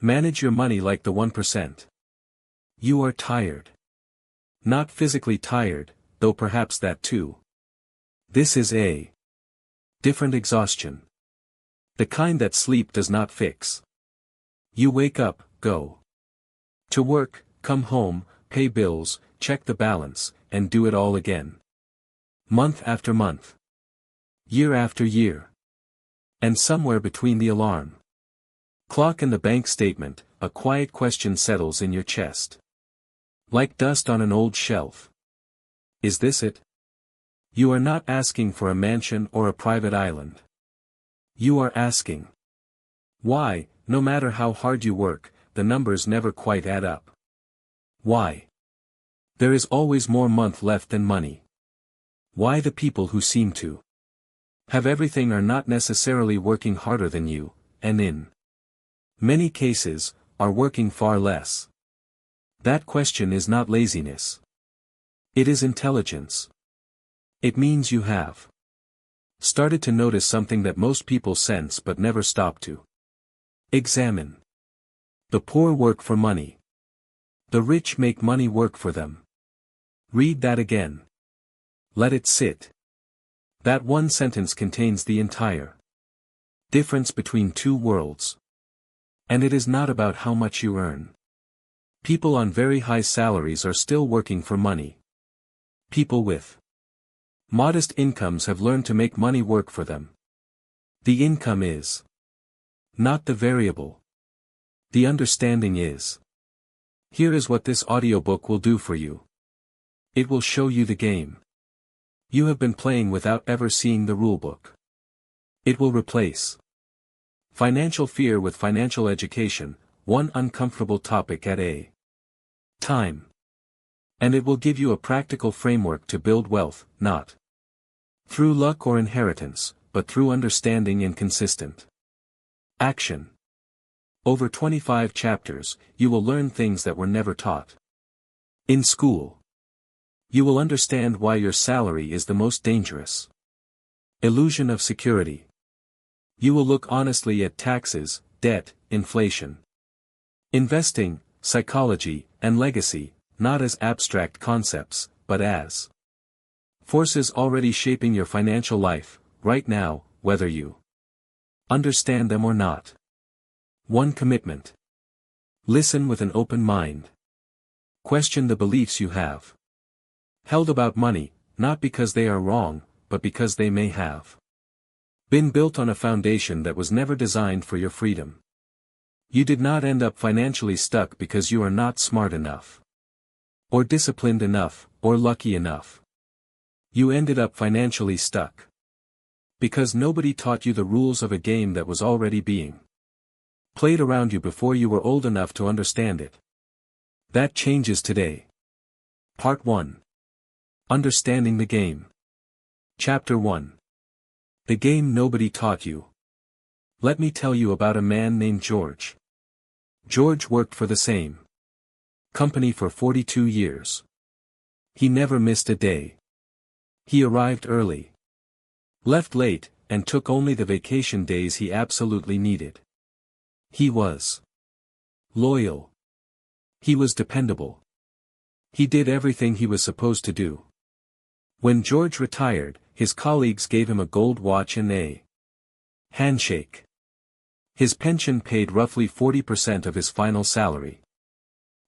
Manage your money like the 1%. You are tired. Not physically tired, though perhaps that too. This is a different exhaustion. The kind that sleep does not fix. You wake up, go to work, come home, pay bills, check the balance, and do it all again. Month after month. Year after year. And somewhere between the alarm clock and the bank statement, a quiet question settles in your chest. Like dust on an old shelf. Is this it? You are not asking for a mansion or a private island. You are asking why, no matter how hard you work, the numbers never quite add up. Why? There is always more month left than money. Why the people who seem to have everything are not necessarily working harder than you, and in many cases, are working far less. That question is not laziness. It is intelligence. It means you have started to notice something that most people sense but never stop to examine. The poor work for money. The rich make money work for them. Read that again. Let it sit. That one sentence contains the entire difference between two worlds. And it is not about how much you earn. People on very high salaries are still working for money. People with modest incomes have learned to make money work for them. The income is not the variable. The understanding is. Here is what this audiobook will do for you. It will show you the game you have been playing without ever seeing the rulebook. It will replace financial fear with financial education, one uncomfortable topic at a time. And it will give you a practical framework to build wealth, not through luck or inheritance, but through understanding and consistent action. Over 25 chapters, you will learn things that were never taught in school. You will understand why your salary is the most dangerous illusion of security. You will look honestly at taxes, debt, inflation, investing, psychology, and legacy, not as abstract concepts, but as forces already shaping your financial life, right now, whether you understand them or not. One commitment. Listen with an open mind. Question the beliefs you have held about money, not because they are wrong, but because they may have been built on a foundation that was never designed for your freedom. You did not end up financially stuck because you are not smart enough, or disciplined enough, or lucky enough. You ended up financially stuck because nobody taught you the rules of a game that was already being played around you before you were old enough to understand it. That changes today. Part 1. Understanding the game. Chapter 1. The game nobody taught you. Let me tell you about a man named George. George worked for the same company for 42 years. He never missed a day. He arrived early, left late, and took only the vacation days he absolutely needed. He was loyal. He was dependable. He did everything he was supposed to do. When George retired, his colleagues gave him a gold watch and a handshake. His pension paid roughly 40% of his final salary.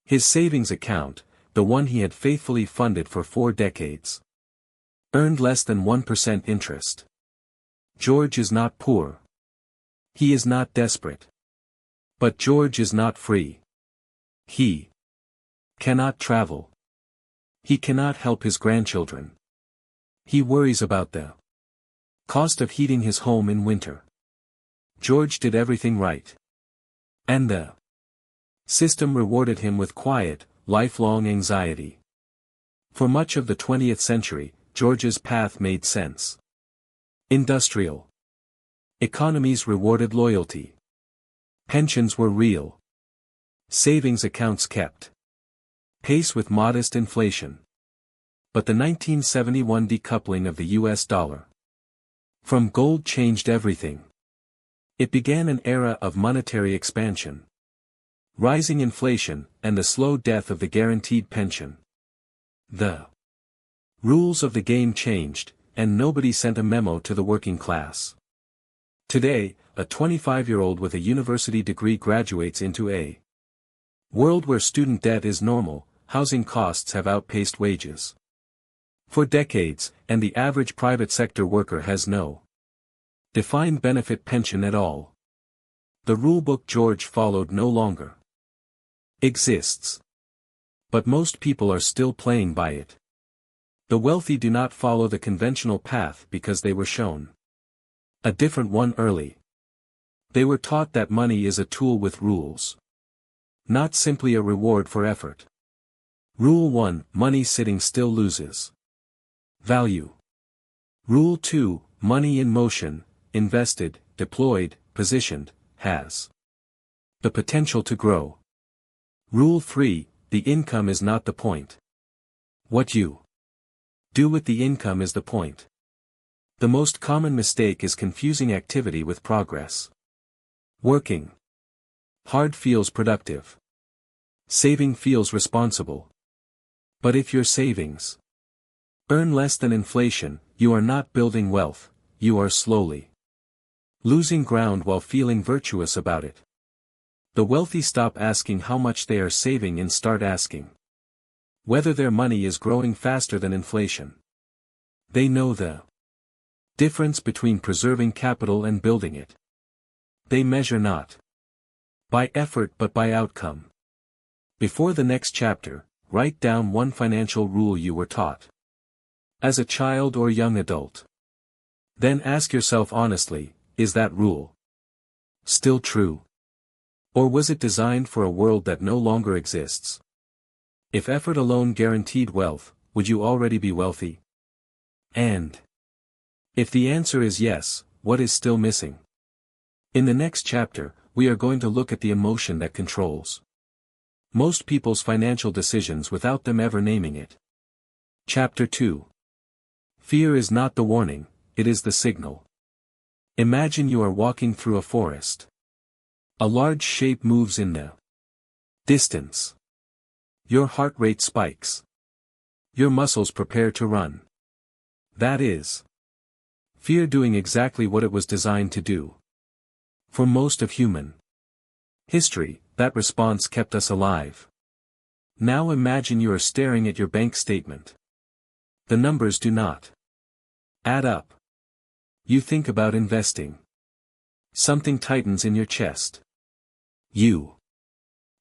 His savings account, the one he had faithfully funded for 4 decades, earned less than 1% interest. George is not poor. He is not desperate. But George is not free. He cannot travel. He cannot help his grandchildren. He worries about the cost of heating his home in winter. George did everything right. And the system rewarded him with quiet, lifelong anxiety. For much of the 20th century, George's path made sense. Industrial economies rewarded loyalty. Pensions were real. Savings accounts kept pace with modest inflation. But the 1971 decoupling of the US dollar from gold changed everything. It began an era of monetary expansion. Rising inflation, and the slow death of the guaranteed pension. The rules of the game changed, and nobody sent a memo to the working class. Today, a 25-year-old with a university degree graduates into a world where student debt is normal, housing costs have outpaced wages for decades, and the average private sector worker has no defined benefit pension at all. The rulebook George followed no longer exists. But most people are still playing by it. The wealthy do not follow the conventional path because they were shown a different one early. They were taught that money is a tool with rules, not simply a reward for effort. Rule 1: Money sitting still loses value. Rule 2: Money in motion, invested, deployed, positioned, has the potential to grow. Rule 3: The income is not the point. What you do with the income is the point. The most common mistake is confusing activity with progress. Working hard feels productive. Saving feels responsible. But if your savings earn less than inflation, you are not building wealth, you are slowly losing ground while feeling virtuous about it. The wealthy stop asking how much they are saving and start asking whether their money is growing faster than inflation. They know the difference between preserving capital and building it. They measure not by effort but by outcome. Before the next chapter, write down one financial rule you were taught as a child or young adult. Then ask yourself honestly, is that rule still true? Or was it designed for a world that no longer exists? If effort alone guaranteed wealth, would you already be wealthy? And if the answer is yes, what is still missing? In the next chapter, we are going to look at the emotion that controls most people's financial decisions without them ever naming it. Chapter 2. Fear is not the warning, it is the signal. Imagine you are walking through a forest. A large shape moves in the distance. Your heart rate spikes. Your muscles prepare to run. That is fear doing exactly what it was designed to do. For most of human history, that response kept us alive. Now imagine you are staring at your bank statement. The numbers do not add up. You think about investing. Something tightens in your chest. You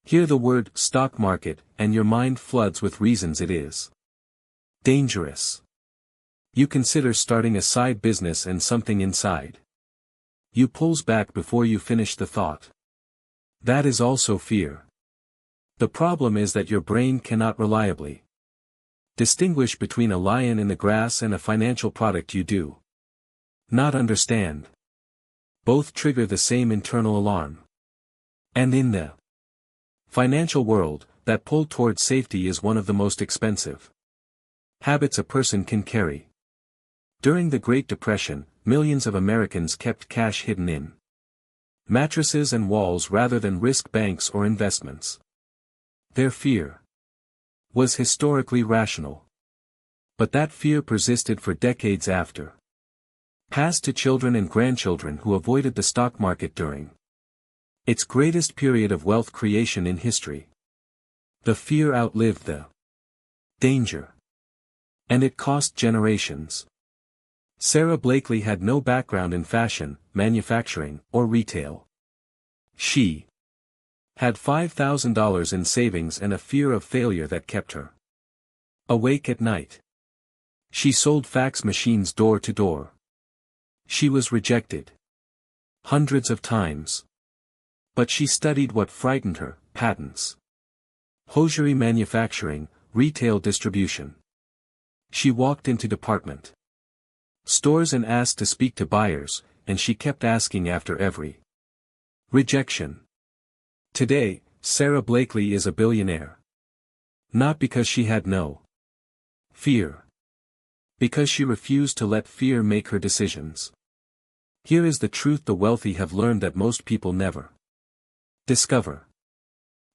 hear the word stock market, and your mind floods with reasons it is dangerous. You consider starting a side business and something inside you pulls back before you finish the thought. That is also fear. The problem is that your brain cannot reliably distinguish between a lion in the grass and a financial product you do not understand. Both trigger the same internal alarm. And in the financial world, that pull toward safety is one of the most expensive habits a person can carry. During the Great Depression, millions of Americans kept cash hidden in mattresses and walls rather than risk banks or investments. Their fear was historically rational. But that fear persisted for decades after. Passed to children and grandchildren who avoided the stock market during its greatest period of wealth creation in history. The fear outlived the danger. And it cost generations. Sarah Blakely had no background in fashion, manufacturing, or retail. She had $5,000 in savings and a fear of failure that kept her awake at night. She sold fax machines door to door. She was rejected hundreds of times. But she studied what frightened her: patents, hosiery manufacturing, retail distribution. She walked into department stores and asked to speak to buyers, and she kept asking after every rejection. Today, Sarah Blakely is a billionaire. Not because she had no fear. Because she refused to let fear make her decisions. Here is the truth the wealthy have learned that most people never discover.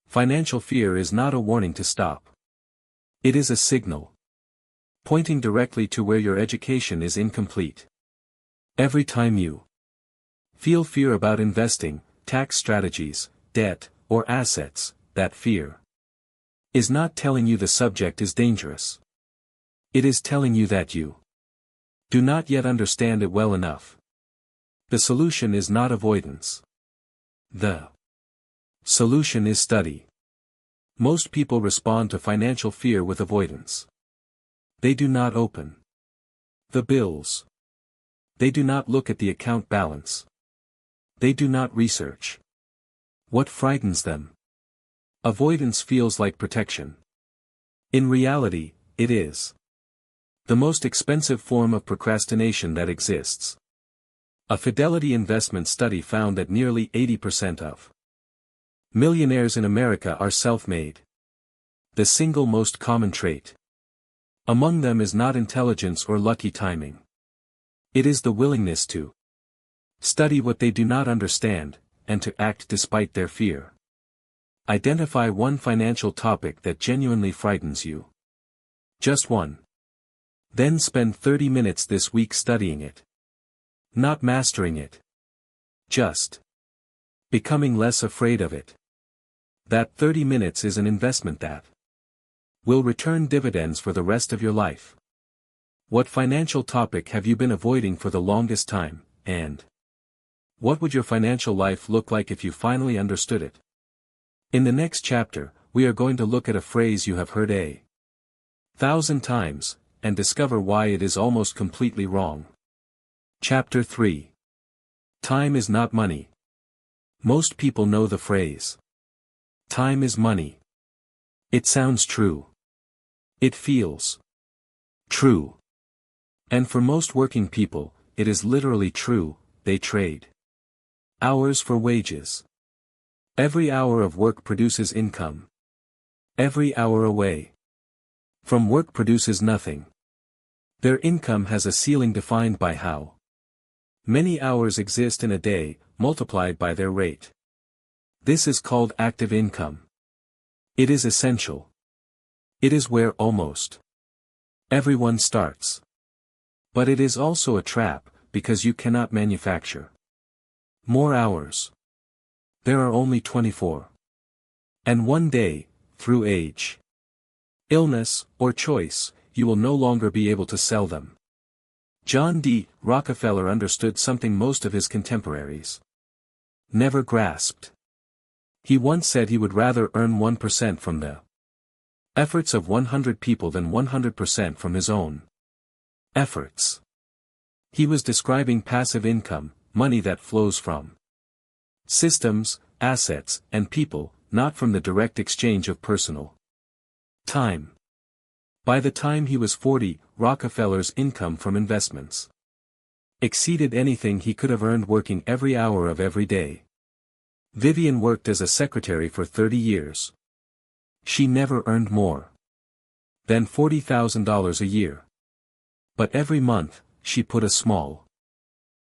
Financial fear is not a warning to stop. It is a signal, pointing directly to where your education is incomplete. Every time you feel fear about investing, tax strategies, debt, or assets, that fear is not telling you the subject is dangerous. It is telling you that you do not yet understand it well enough. The solution is not avoidance. The solution is study. Most people respond to financial fear with avoidance. They do not open the bills. They do not look at the account balance. They do not research what frightens them. Avoidance feels like protection. In reality, it is the most expensive form of procrastination that exists. A Fidelity investment study found that nearly 80% of millionaires in America are self-made. The single most common trait among them is not intelligence or lucky timing. It is the willingness to study what they do not understand, and to act despite their fear. Identify one financial topic that genuinely frightens you. Just one. Then spend 30 minutes this week studying it. Not mastering it. Just becoming less afraid of it. That 30 minutes is an investment that will return dividends for the rest of your life. What financial topic have you been avoiding for the longest time, and what would your financial life look like if you finally understood it? In the next chapter, we are going to look at a phrase you have heard 1,000 times, and discover why it is almost completely wrong. Chapter 3. Time is not money. Most people know the phrase. Time is money. It sounds true. It feels true. And for most working people, it is literally true. They trade hours for wages. Every hour of work produces income. Every hour away from work produces nothing. Their income has a ceiling defined by how many hours exist in a day, multiplied by their rate. This is called active income. It is essential. It is where almost everyone starts. But it is also a trap, because you cannot manufacture more hours. There are only 24. And one day, through age, illness, or choice, you will no longer be able to sell them. John D. Rockefeller understood something most of his contemporaries never grasped. He once said he would rather earn 1% from the efforts of 100 people than 100% from his own efforts. He was describing passive income, money that flows from systems, assets, and people, not from the direct exchange of personal time. By the time he was 40, Rockefeller's income from investments exceeded anything he could have earned working every hour of every day. Vivian worked as a secretary for 30 years. She never earned more than $40,000 a year. But every month, she put a small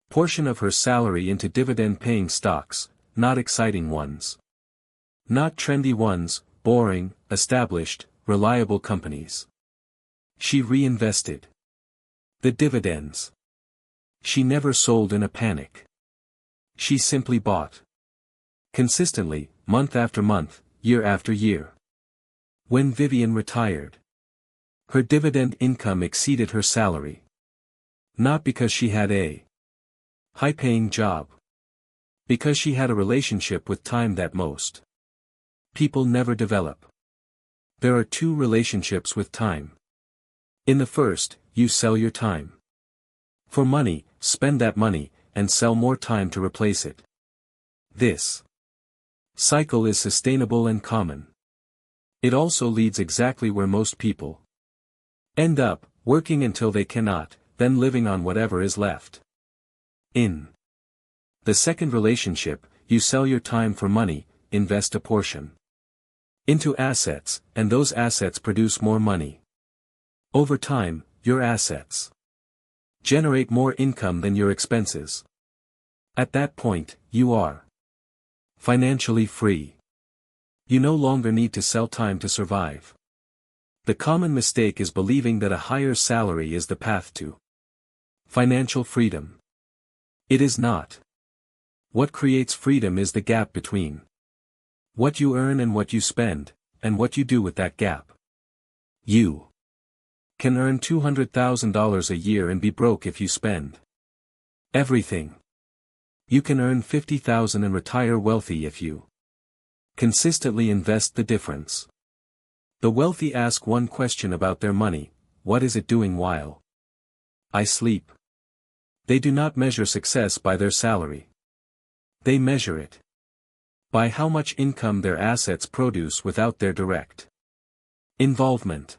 portion of her salary into dividend-paying stocks, not exciting ones. Not trendy ones, boring, established, reliable companies. She reinvested the dividends. She never sold in a panic. She simply bought consistently, month after month, year after year. When Vivian retired, her dividend income exceeded her salary. Not because she had a high-paying job. Because she had a relationship with time that most people never develop. There are two relationships with time. In the first, you sell your time for money, spend that money, and sell more time to replace it. This cycle is sustainable and common. It also leads exactly where most people end up, working until they cannot, then living on whatever is left. In the second relationship, you sell your time for money, invest a portion into assets, and those assets produce more money. Over time, your assets generate more income than your expenses. At that point, you are financially free. You no longer need to sell time to survive. The common mistake is believing that a higher salary is the path to financial freedom. It is not. What creates freedom is the gap between what you earn and what you spend, and what you do with that gap. You can earn $200,000 a year and be broke if you spend everything. You can earn $50,000 and retire wealthy if you consistently invest the difference. The wealthy ask one question about their money: what is it doing while I sleep? They do not measure success by their salary. They measure it by how much income their assets produce without their direct involvement.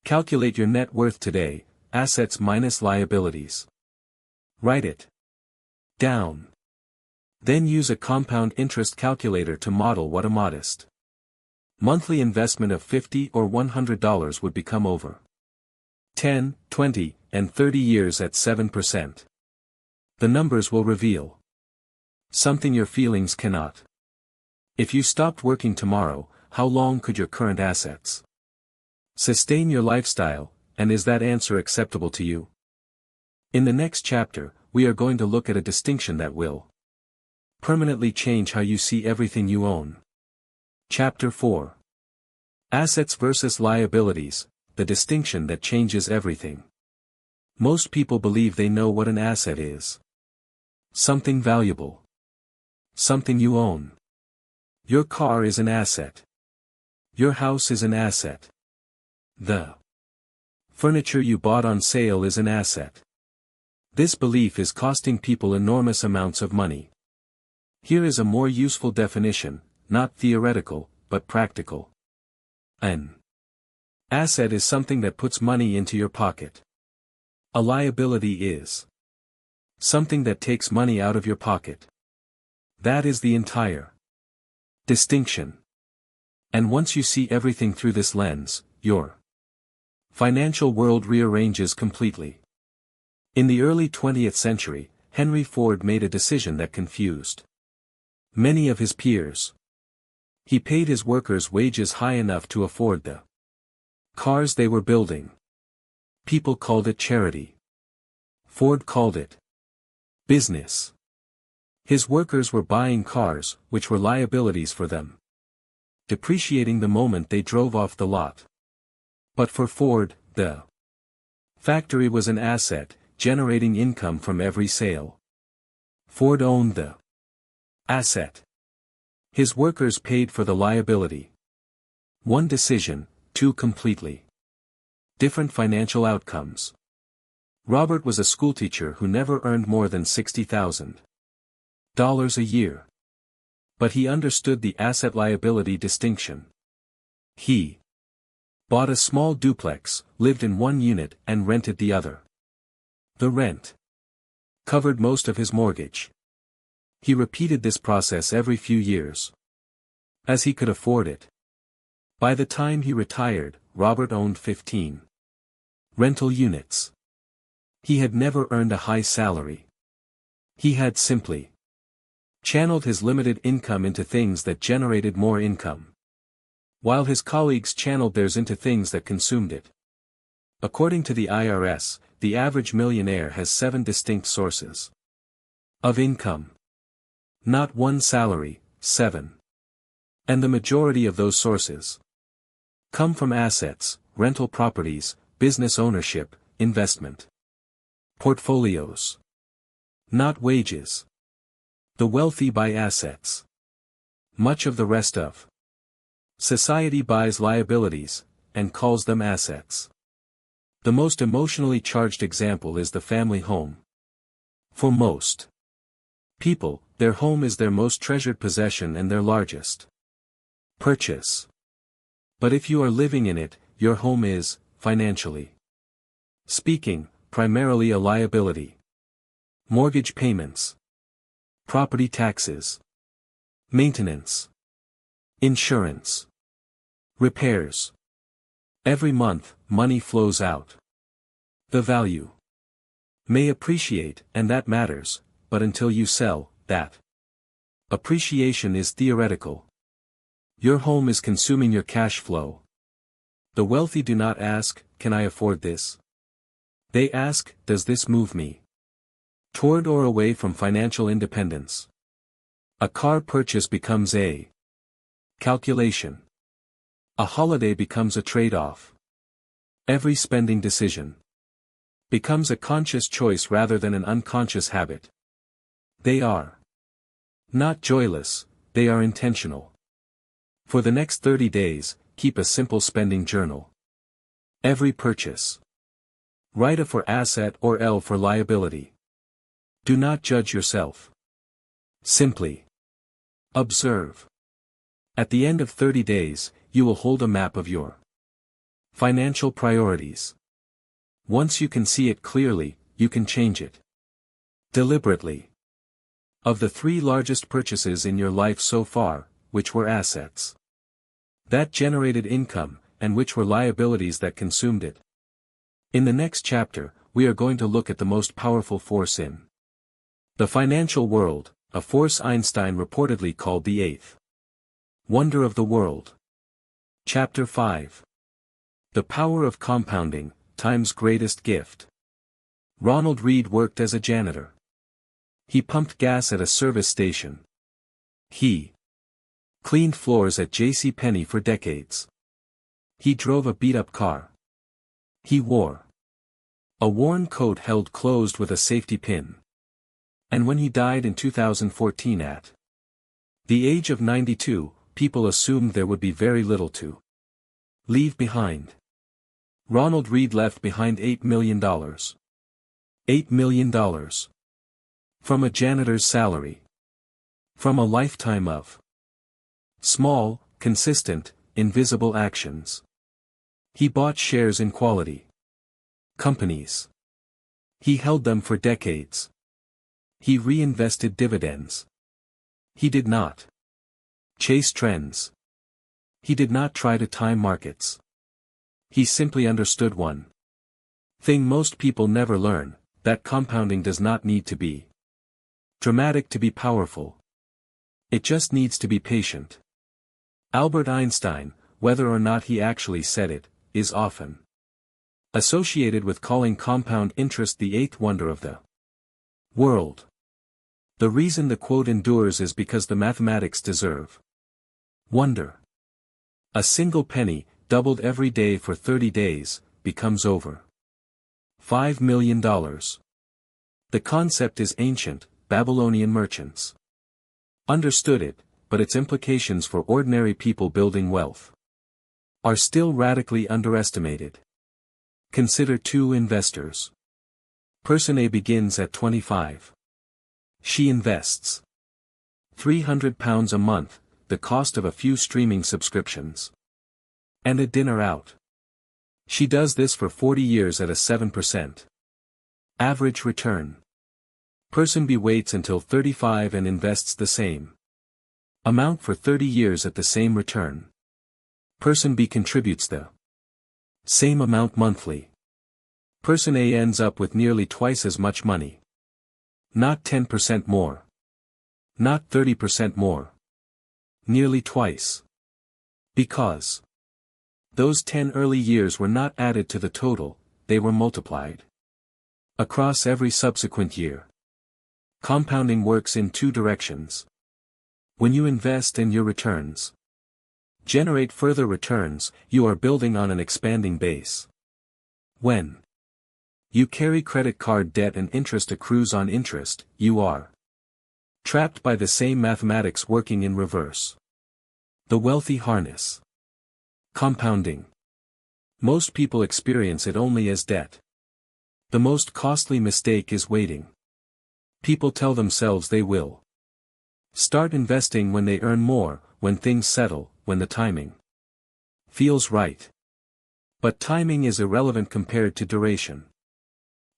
Calculate your net worth today, assets minus liabilities. Write it down. Then use a compound interest calculator to model what a modest monthly investment of $50 or $100 would become over 10, 20, and 30 years at 7%. The numbers will reveal something your feelings cannot. If you stopped working tomorrow, how long could your current assets sustain your lifestyle, and is that answer acceptable to you? In the next chapter, we are going to look at a distinction that will permanently change how you see everything you own. Chapter 4. Assets versus liabilities, the distinction that changes everything. Most people believe they know what an asset is. Something valuable. Something you own. Your car is an asset. Your house is an asset. The furniture you bought on sale is an asset. This belief is costing people enormous amounts of money. Here is a more useful definition, not theoretical, but practical. An asset is something that puts money into your pocket. A liability is something that takes money out of your pocket. That is the entire distinction. And once you see everything through this lens, your financial world rearranges completely. In the early 20th century, Henry Ford made a decision that confused many of his peers. He paid his workers wages high enough to afford the cars they were building. People called it charity. Ford called it business. His workers were buying cars, which were liabilities for them, depreciating the moment they drove off the lot. But for Ford, the factory was an asset, generating income from every sale. Ford owned the asset. His workers paid for the liability. One decision, two completely different financial outcomes. Robert was a schoolteacher who never earned more than $60,000 a year. But he understood the asset-liability distinction. He bought a small duplex, lived in one unit, and rented the other. The rent covered most of his mortgage. He repeated this process every few years, as he could afford it. By the time he retired, Robert owned 15 rental units. He had never earned a high salary. He had simply channeled his limited income into things that generated more income, while his colleagues channeled theirs into things that consumed it. According to the IRS, the average millionaire has 7 distinct sources of income. Not one salary, 7. And the majority of those sources come from assets, rental properties, business ownership, investment portfolios. Not wages. The wealthy buy assets. Much of the rest of society buys liabilities, and calls them assets. The most emotionally charged example is the family home. For most people, their home is their most treasured possession and their largest purchase. But if you are living in it, your home is, financially speaking, primarily a liability. Mortgage payments, property taxes, maintenance, insurance, repairs. Every month, money flows out. The value may appreciate, and that matters, but until you sell, that appreciation is theoretical. Your home is consuming your cash flow. The wealthy do not ask, can I afford this? They ask, does this move me toward or away from financial independence? A car purchase becomes a calculation. A holiday becomes a trade-off. Every spending decision becomes a conscious choice rather than an unconscious habit. They are not joyless, they are intentional. For the next 30 days, keep a simple spending journal. Every purchase. Write A for asset or L for liability. Do not judge yourself. Simply observe. At the end of 30 days, you will hold a map of your financial priorities. Once you can see it clearly, you can change it deliberately. Of the 3 largest purchases in your life so far, which were assets that generated income, and which were liabilities that consumed it? In the next chapter, we are going to look at the most powerful force in the financial world, a force Einstein reportedly called the 8th wonder of the world. Chapter 5. The Power of Compounding, Time's Greatest Gift. Ronald Read worked as a janitor. He pumped gas at a service station. He cleaned floors at JCPenney for decades. He drove a beat-up car. He wore a worn coat held closed with a safety pin. And when he died in 2014 at the age of 92, people assumed there would be very little to leave behind. Ronald Read left behind $8 million. $8 million. From a janitor's salary. From a lifetime of small, consistent, invisible actions. He bought shares in quality companies. He held them for decades. He reinvested dividends. He did not chase trends. He did not try to time markets. He simply understood one thing most people never learn, that compounding does not need to be dramatic to be powerful. It just needs to be patient. Albert Einstein, whether or not he actually said it, is often associated with calling compound interest the 8th wonder of the world. The reason the quote endures is because the mathematics deserve wonder. A single penny, doubled every day for 30 days, becomes over $5 million. The concept is ancient. Babylonian merchants understood it, but its implications for ordinary people building wealth are still radically underestimated. Consider 2 investors. Person A begins at 25. She invests £300 a month, the cost of a few streaming subscriptions and a dinner out. She does this for 40 years at a 7% average return. Person B waits until 35 and invests the same amount for 30 years at the same return. Person B contributes the same amount monthly. Person A ends up with nearly twice as much money. Not 10% more. Not 30% more. Nearly twice. Because those 10 early years were not added to the total, they were multiplied across every subsequent year. Compounding works in 2 directions. When you invest and your returns generate further returns, you are building on an expanding base. When you carry credit card debt and interest accrues on interest, you are trapped by the same mathematics working in reverse. The wealthy harness compounding. Most people experience it only as debt. The most costly mistake is waiting. People tell themselves they will start investing when they earn more, when things settle, when the timing feels right. But timing is irrelevant compared to duration.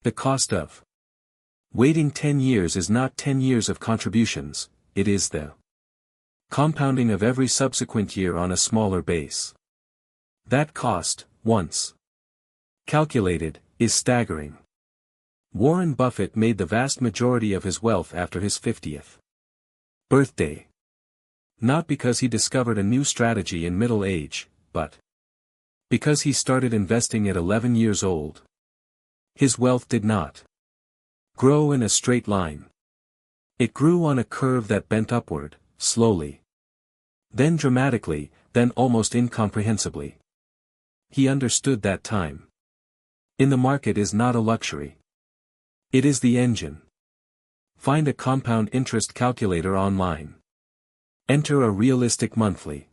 The cost of waiting 10 years is not 10 years of contributions, it is the compounding of every subsequent year on a smaller base. That cost, once calculated, is staggering. Warren Buffett made the vast majority of his wealth after his 50th birthday. Not because he discovered a new strategy in middle age, but because he started investing at 11 years old. His wealth did not grow in a straight line. It grew on a curve that bent upward, slowly. Then dramatically, then almost incomprehensibly. He understood that time in the market is not a luxury. It is the engine. Find a compound interest calculator online. Enter a realistic monthly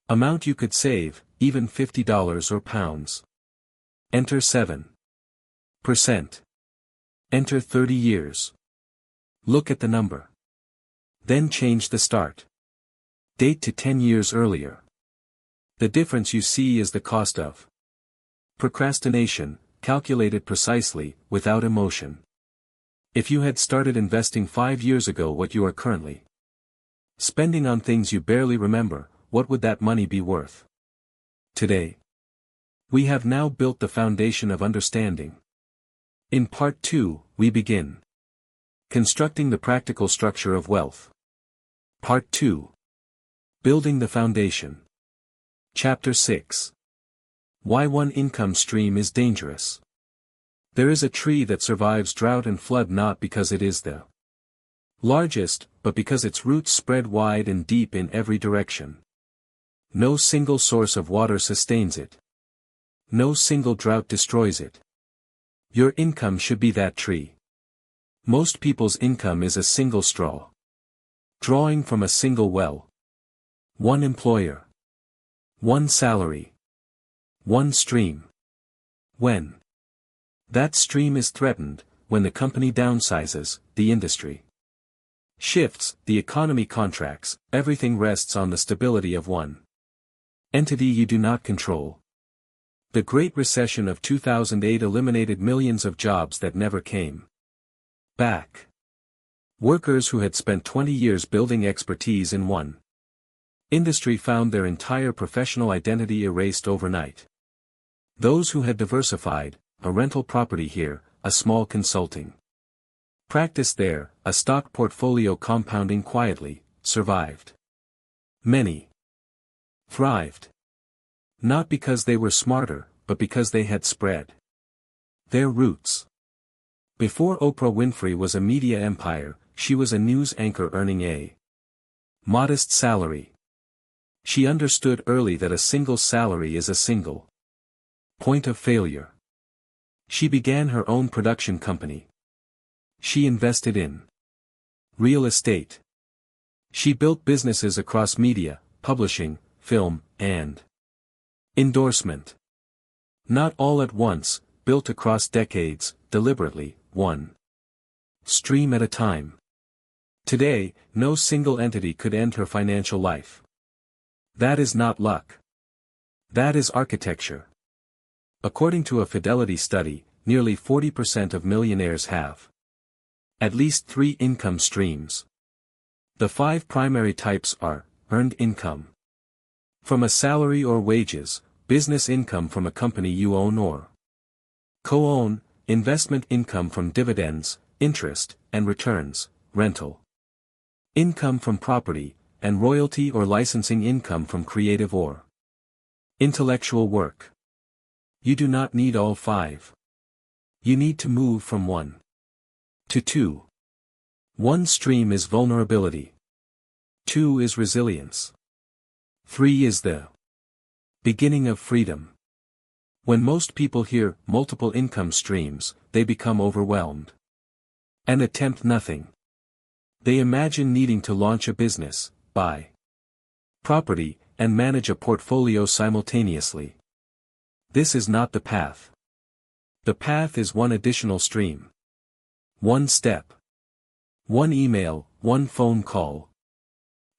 amount you could save, even $50 or pounds. Enter 7%. Enter 30 years. Look at the number. Then change the start date to 10 years earlier. The difference you see is the cost of procrastination, calculated precisely, without emotion. If you had started investing 5 years ago what you are currently spending on things you barely remember, what would that money be worth today? We have now built the foundation of understanding. In part 2, we begin constructing the practical structure of wealth. Part 2. Building the foundation. Chapter 6. Why one income stream is dangerous. There is a tree that survives drought and flood not because it is the largest, but because its roots spread wide and deep in every direction. No single source of water sustains it. No single drought destroys it. Your income should be that tree. Most people's income is a single straw, drawing from a single well. One employer. One salary. One stream. When that stream is threatened, when the company downsizes, the industry shifts, the economy contracts, everything rests on the stability of one entity you do not control. The Great Recession of 2008 eliminated millions of jobs that never came back. Workers who had spent 20 years building expertise in one industry found their entire professional identity erased overnight. Those who had diversified, a rental property here, a small consulting practice there, a stock portfolio compounding quietly, survived. Many thrived. Not because they were smarter, but because they had spread their roots. Before Oprah Winfrey was a media empire, she was a news anchor earning a modest salary. She understood early that a single salary is a single point of failure. She began her own production company. She invested in real estate. She built businesses across media, publishing, film, and endorsement. Not all at once, built across decades, deliberately, one stream at a time. Today, no single entity could end her financial life. That is not luck. That is architecture. According to a Fidelity study, nearly 40% of millionaires have at least 3 income streams. The 5 primary types are: earned income from a salary or wages, business income from a company you own or co-own, investment income from dividends, interest, and returns, rental income from property, and royalty or licensing income from creative or intellectual work. You do not need all 5. You need to move from 1 to 2. 1 stream is vulnerability. 2 is resilience. 3 is the beginning of freedom. When most people hear multiple income streams, they become overwhelmed and attempt nothing. They imagine needing to launch a business, buy property, and manage a portfolio simultaneously. This is not the path. The path is 1 additional stream. 1 step. 1 email, 1 phone call.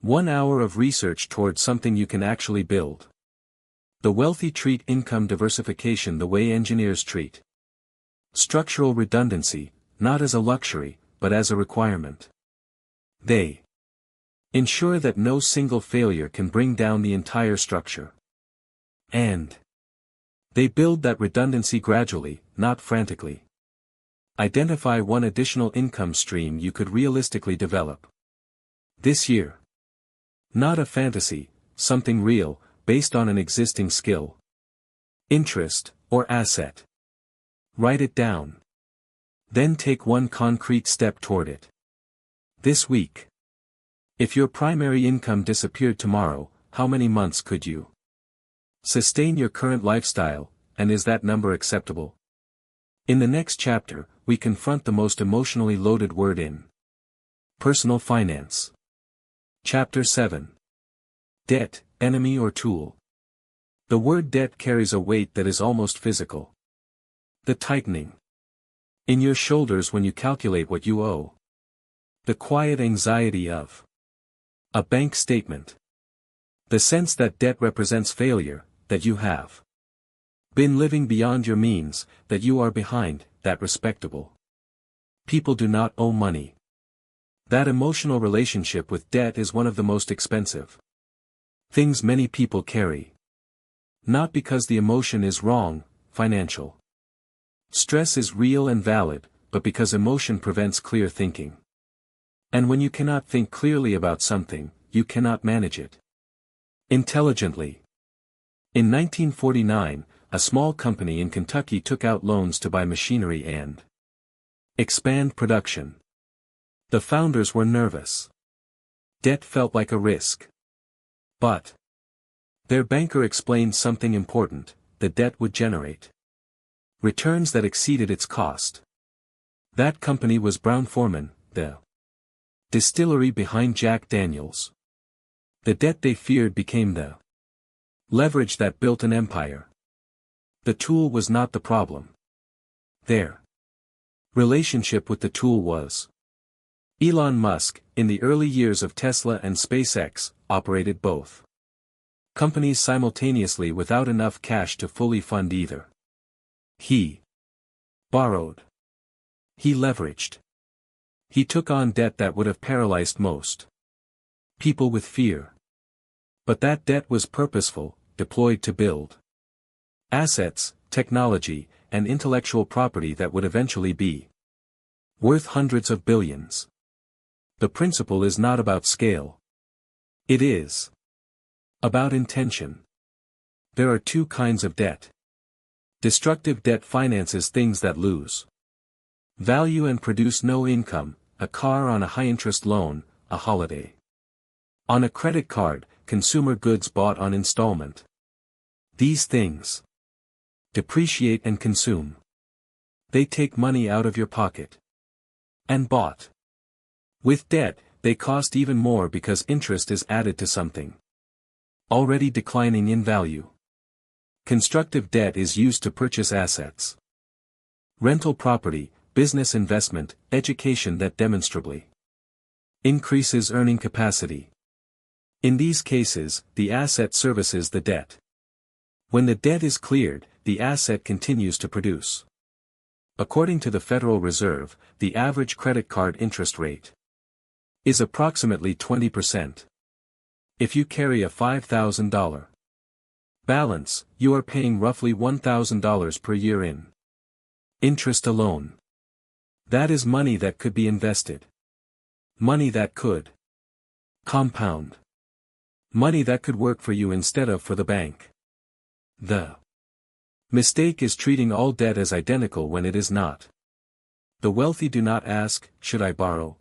1 hour of research towards something you can actually build. The wealthy treat income diversification the way engineers treat structural redundancy, not as a luxury, but as a requirement. They ensure that no single failure can bring down the entire structure. And they build that redundancy gradually, not frantically. Identify 1 additional income stream you could realistically develop this year. Not a fantasy, something real, based on an existing skill, interest, or asset. Write it down. Then take one concrete step toward it. This week. If your primary income disappeared tomorrow, how many months could you sustain your current lifestyle, and is that number acceptable? In the next chapter, we confront the most emotionally loaded word in personal finance. Chapter 7. Debt, enemy or tool? The word debt carries a weight that is almost physical. The tightening in your shoulders when you calculate what you owe. The quiet anxiety of a bank statement. The sense that debt represents failure, that you have been living beyond your means, that you are behind, that respectable people do not owe money. That emotional relationship with debt is one of the most expensive things many people carry. Not because the emotion is wrong, financial stress is real and valid, but because emotion prevents clear thinking. And when you cannot think clearly about something, you cannot manage it intelligently. In 1949, a small company in Kentucky took out loans to buy machinery and expand production. The founders were nervous. Debt felt like a risk. But their banker explained something important: the debt would generate returns that exceeded its cost. That company was Brown-Forman, the distillery behind Jack Daniels. The debt they feared became the leverage that built an empire. The tool was not the problem. Their relationship with the tool was. Elon Musk, in the early years of Tesla and SpaceX, operated both companies simultaneously without enough cash to fully fund either. He borrowed. He leveraged. He took on debt that would have paralyzed most people with fear. But that debt was purposeful, deployed to build assets, technology, and intellectual property that would eventually be worth hundreds of billions. The principle is not about scale. It is about intention. There are two kinds of debt. Destructive debt finances things that lose value and produce no income: a car on a high-interest loan, a holiday on a credit card, consumer goods bought on installment. These things depreciate and consume. They take money out of your pocket. And bought with debt, they cost even more because interest is added to something already declining in value. Constructive debt is used to purchase assets. Rental property, business investment, education that demonstrably increases earning capacity. In these cases, the asset services the debt. When the debt is cleared, the asset continues to produce. According to the Federal Reserve, the average credit card interest rate is approximately 20%. If you carry a $5,000 balance, you are paying roughly $1,000 per year in interest alone. That is money that could be invested. Money that could compound. Money that could work for you instead of for the bank. The mistake is treating all debt as identical when it is not. The wealthy do not ask, "Should I borrow?"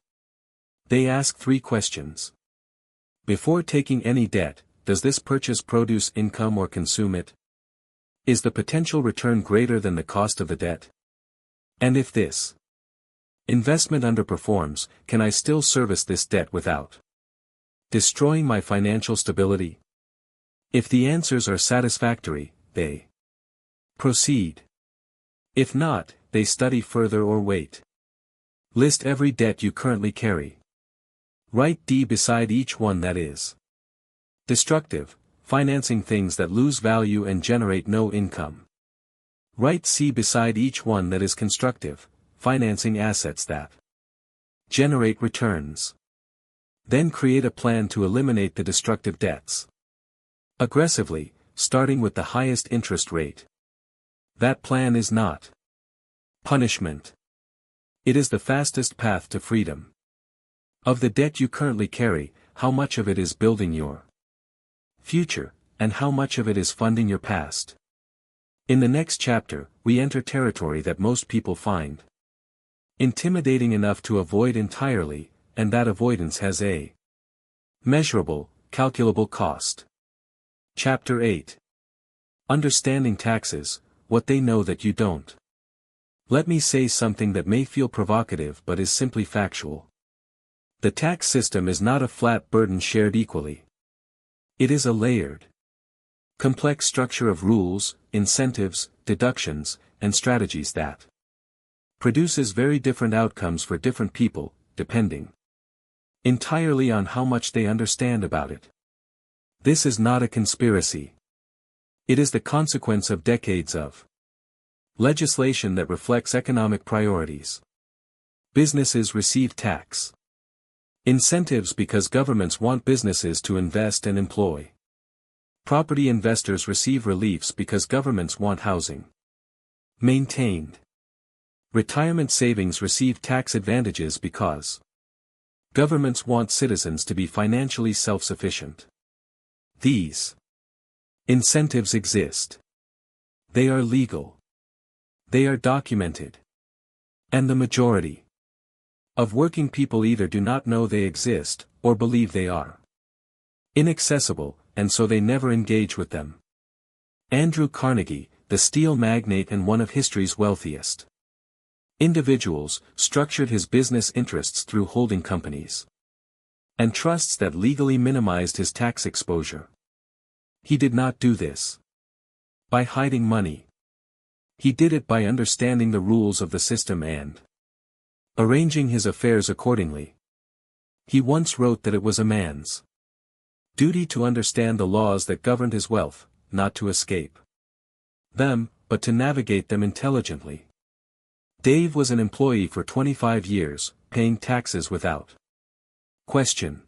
They ask three questions. Before taking any debt, does this purchase produce income or consume it? Is the potential return greater than the cost of the debt? And if this investment underperforms, can I still service this debt without destroying my financial stability? If the answers are satisfactory, they proceed. If not, they study further or wait. List every debt you currently carry. Write D beside each one that is destructive, financing things that lose value and generate no income. Write C beside each one that is constructive, financing assets that generate returns. Then create a plan to eliminate the destructive debts. Aggressively, starting with the highest interest rate. That plan is not punishment. It is the fastest path to freedom. Of the debt you currently carry, how much of it is building your future, and how much of it is funding your past. In the next chapter, we enter territory that most people find intimidating enough to avoid entirely, and that avoidance has a measurable, calculable cost. Chapter 8. Understanding taxes, what they know that you don't. Let me say something that may feel provocative but is simply factual. The tax system is not a flat burden shared equally. It is a layered, complex structure of rules, incentives, deductions, and strategies that produces very different outcomes for different people, depending entirely on how much they understand about it. This is not a conspiracy. It is the consequence of decades of legislation that reflects economic priorities. Businesses receive tax incentives because governments want businesses to invest and employ. Property investors receive reliefs because governments want housing maintained. Retirement savings receive tax advantages because governments want citizens to be financially self-sufficient. These incentives exist. They are legal. They are documented. And the majority of working people either do not know they exist, or believe they are inaccessible, and so they never engage with them. Andrew Carnegie, the steel magnate and one of history's wealthiest individuals, structured his business interests through holding companies and trusts that legally minimized his tax exposure. He did not do this by hiding money. He did it by understanding the rules of the system and arranging his affairs accordingly. He once wrote that it was a man's duty to understand the laws that governed his wealth, not to escape them, but to navigate them intelligently. Dave was an employee for 25 years, paying taxes without question.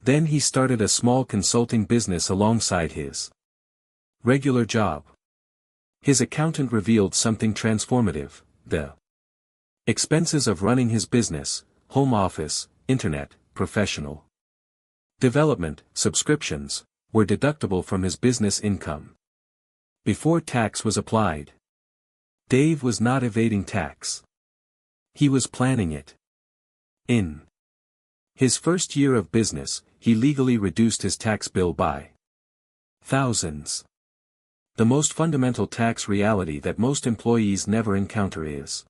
Then he started a small consulting business alongside his regular job. His accountant revealed something transformative: the expenses of running his business, home office, internet, professional development, subscriptions, were deductible from his business income before tax was applied. Dave was not evading tax. He was planning it. In his first year of business, he legally reduced his tax bill by thousands. The most fundamental tax reality that most employees never encounter is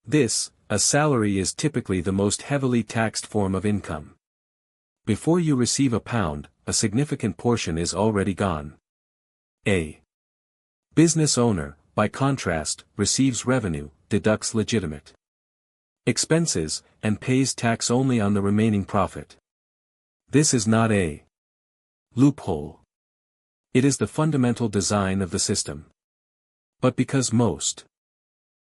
this: a salary is typically the most heavily taxed form of income. Before you receive a pound, a significant portion is already gone. A business owner, by contrast, receives revenue, deducts legitimate expenses, and pays tax only on the remaining profit. This is not a loophole. It is the fundamental design of the system. But because most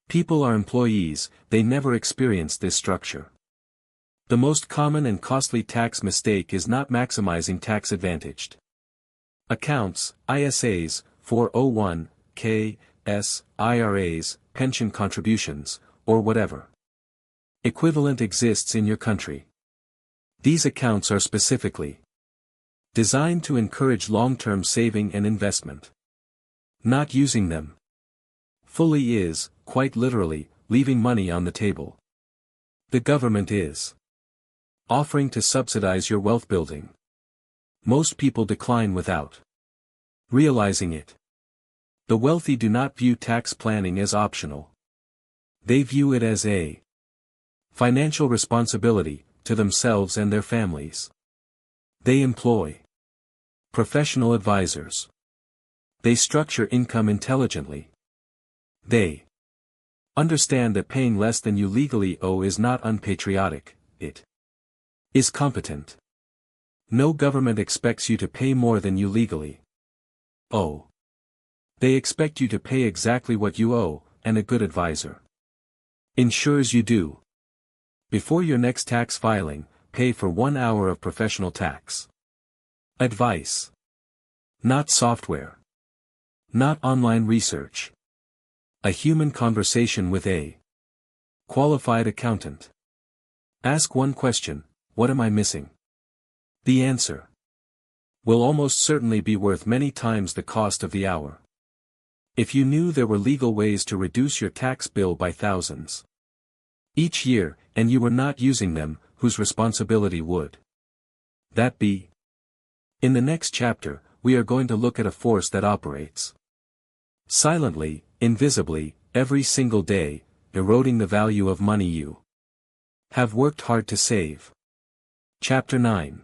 people are employees, they never experience this structure. The most common and costly tax mistake is not maximizing tax-advantaged accounts, ISAs, 401(k), IRAs, pension contributions, or whatever equivalent exists in your country. These accounts are specifically designed to encourage long-term saving and investment. Not using them fully is, quite literally, leaving money on the table. The government is offering to subsidize your wealth building. Most people decline without realizing it. The wealthy do not view tax planning as optional. They view it as a financial responsibility to themselves and their families. They employ professional advisors. They structure income intelligently. They understand that paying less than you legally owe is not unpatriotic, it is competent. No government expects you to pay more than you legally owe. They expect you to pay exactly what you owe, and a good advisor ensures you do. Before your next tax filing, pay for 1 hour of professional tax advice. Not software. Not online research. A human conversation with a qualified accountant. Ask one question: what am I missing? The answer will almost certainly be worth many times the cost of the hour. If you knew there were legal ways to reduce your tax bill by thousands each year, and you were not using them, whose responsibility would that be? In the next chapter, we are going to look at a force that operates silently, invisibly, every single day, eroding the value of money you have worked hard to save. Chapter 9.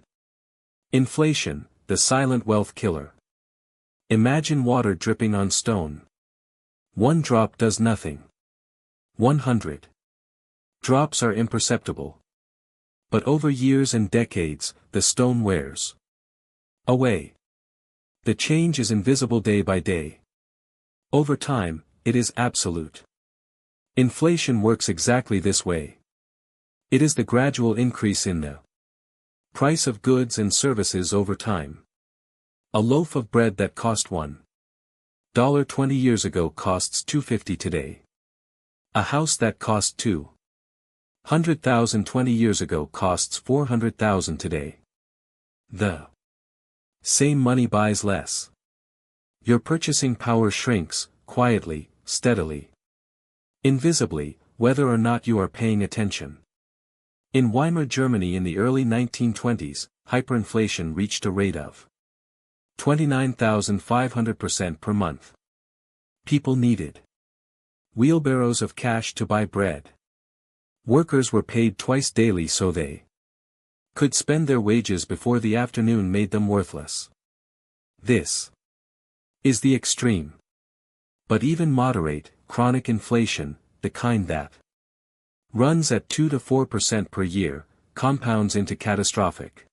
Inflation, the silent wealth killer. Imagine water dripping on stone. One drop does nothing. 100 drops are imperceptible. But over years and decades, the stone wears away. The change is invisible day by day. Over time, it is absolute. Inflation works exactly this way. It is the gradual increase in the price of goods and services over time. A loaf of bread that cost $1 20 years ago costs $2.50 today. A house that cost $200,000 20 years ago costs $400,000 today. The same money buys less. Your purchasing power shrinks, quietly, steadily, invisibly, whether or not you are paying attention. In Weimar Germany in the early 1920s, hyperinflation reached a rate of 29,500% per month. People needed wheelbarrows of cash to buy bread. Workers were paid twice daily so they could spend their wages before the afternoon made them worthless. This is the extreme. But even moderate, chronic inflation, the kind that runs at 2 to 4% per year, compounds into catastrophic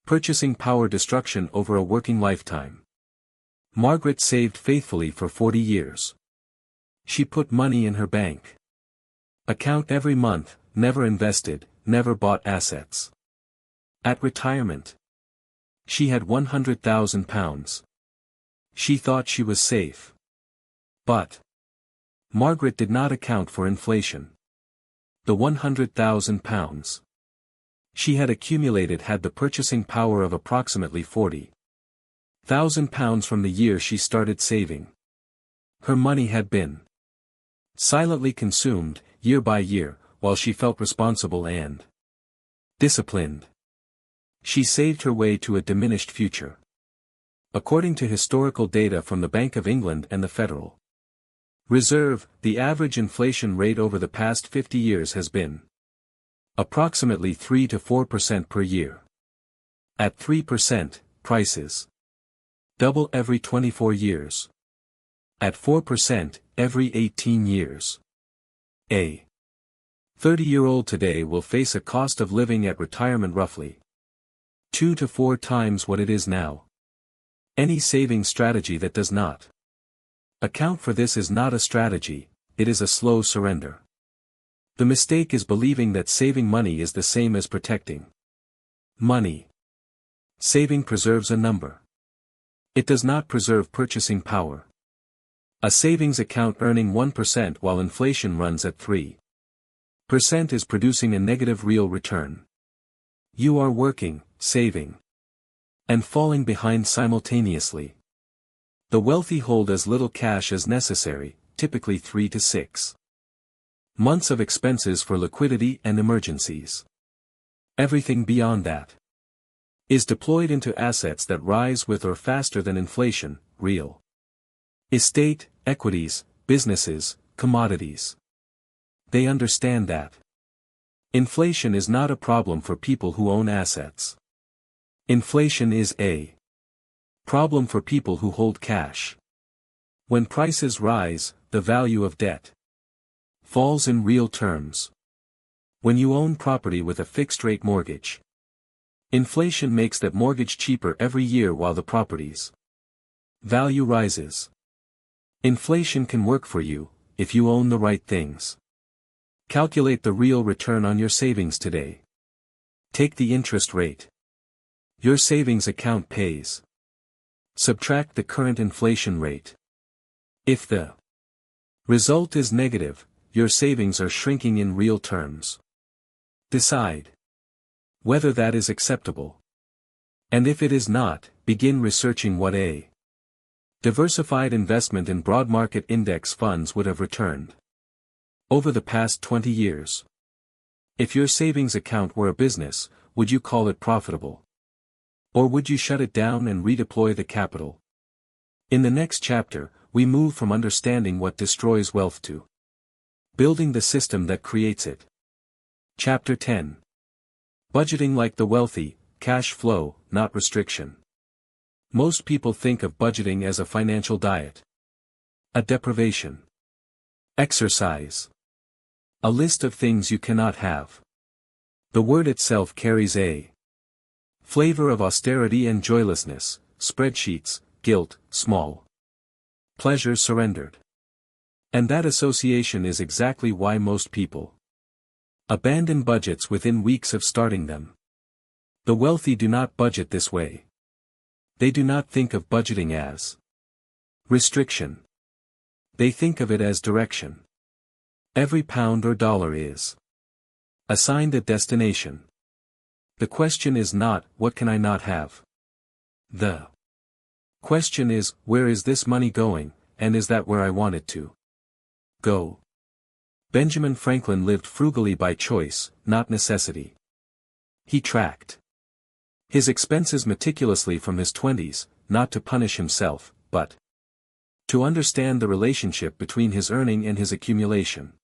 purchasing power destruction over a working lifetime. Margaret saved faithfully for 40 years. She put money in her bank account every month, never invested, never bought assets. At retirement, she had £100,000. She thought she was safe. But Margaret did not account for inflation. The £100,000 she had accumulated had the purchasing power of approximately £40,000 from the year she started saving. Her money had been silently consumed, year by year, while she felt responsible and disciplined. She saved her way to a diminished future. According to historical data from the Bank of England and the Federal Reserve, the average inflation rate over the past 50 years has been approximately 3 to 4% per year. At 3%, prices double every 24 years. At 4%, every 18 years. A 30-year-old today will face a cost of living at retirement roughly 2 to 4 times what it is now. Any saving strategy that does not account for this is not a strategy, it is a slow surrender. The mistake is believing that saving money is the same as protecting money. Saving preserves a number. It does not preserve purchasing power. A savings account earning 1% while inflation runs at 3% is producing a negative real return. You are working, saving, and falling behind simultaneously. The wealthy hold as little cash as necessary, typically 3 to 6 months of expenses for liquidity and emergencies. Everything beyond that is deployed into assets that rise with or faster than inflation, real estate, equities, businesses, commodities. They understand that inflation is not a problem for people who own assets. Inflation is a problem for people who hold cash. When prices rise, the value of debt falls in real terms. When you own property with a fixed-rate mortgage, inflation makes that mortgage cheaper every year while the property's value rises. Inflation can work for you, if you own the right things. Calculate the real return on your savings today. Take the interest rate your savings account pays. Subtract the current inflation rate. If the result is negative, your savings are shrinking in real terms. Decide whether that is acceptable. And if it is not, begin researching what a diversified investment in broad market index funds would have returned over the past 20 years. If your savings account were a business, would you call it profitable? Or would you shut it down and redeploy the capital? In the next chapter, we move from understanding what destroys wealth to building the system that creates it. Chapter 10. Budgeting like the wealthy, cash flow, not restriction. Most people think of budgeting as a financial diet, a deprivation exercise, a list of things you cannot have. The word itself carries a flavor of austerity and joylessness, spreadsheets, guilt, small pleasures surrendered. And that association is exactly why most people abandon budgets within weeks of starting them. The wealthy do not budget this way. They do not think of budgeting as restriction. They think of it as direction. Every pound or dollar is assigned a destination. The question is not, what can I not have? The question is, where is this money going, and is that where I want it to go? Benjamin Franklin lived frugally by choice, not necessity. He tracked his expenses meticulously from his 20s, not to punish himself, but to understand the relationship between his earning and his accumulation.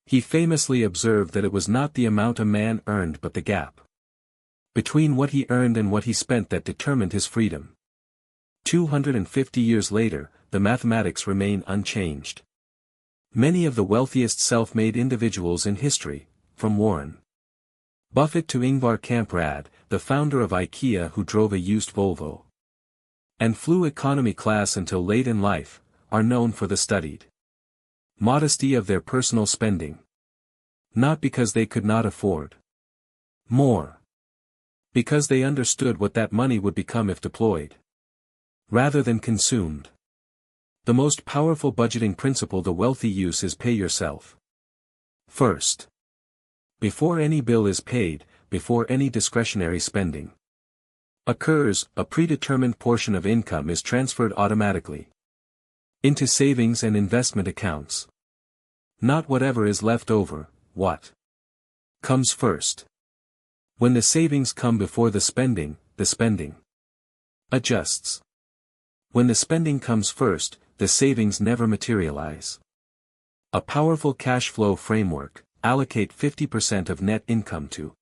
He famously observed that it was not the amount a man earned but the gap between what he earned and what he spent that determined his freedom. 250 years later, the mathematics remain unchanged. Many of the wealthiest self-made individuals in history, from Warren Buffett to Ingvar Kamprad, the founder of IKEA who drove a used Volvo and flew economy class until late in life, are known for the studied modesty of their personal spending. Not because they could not afford more. Because they understood what that money would become if deployed rather than consumed. The most powerful budgeting principle the wealthy use is pay yourself first. Before any bill is paid, before any discretionary spending occurs, a predetermined portion of income is transferred automatically into savings and investment accounts. Not whatever is left over, what comes first. When the savings come before the spending adjusts. When the spending comes first, the savings never materialize. A powerful cash flow framework: allocate 50% of net income to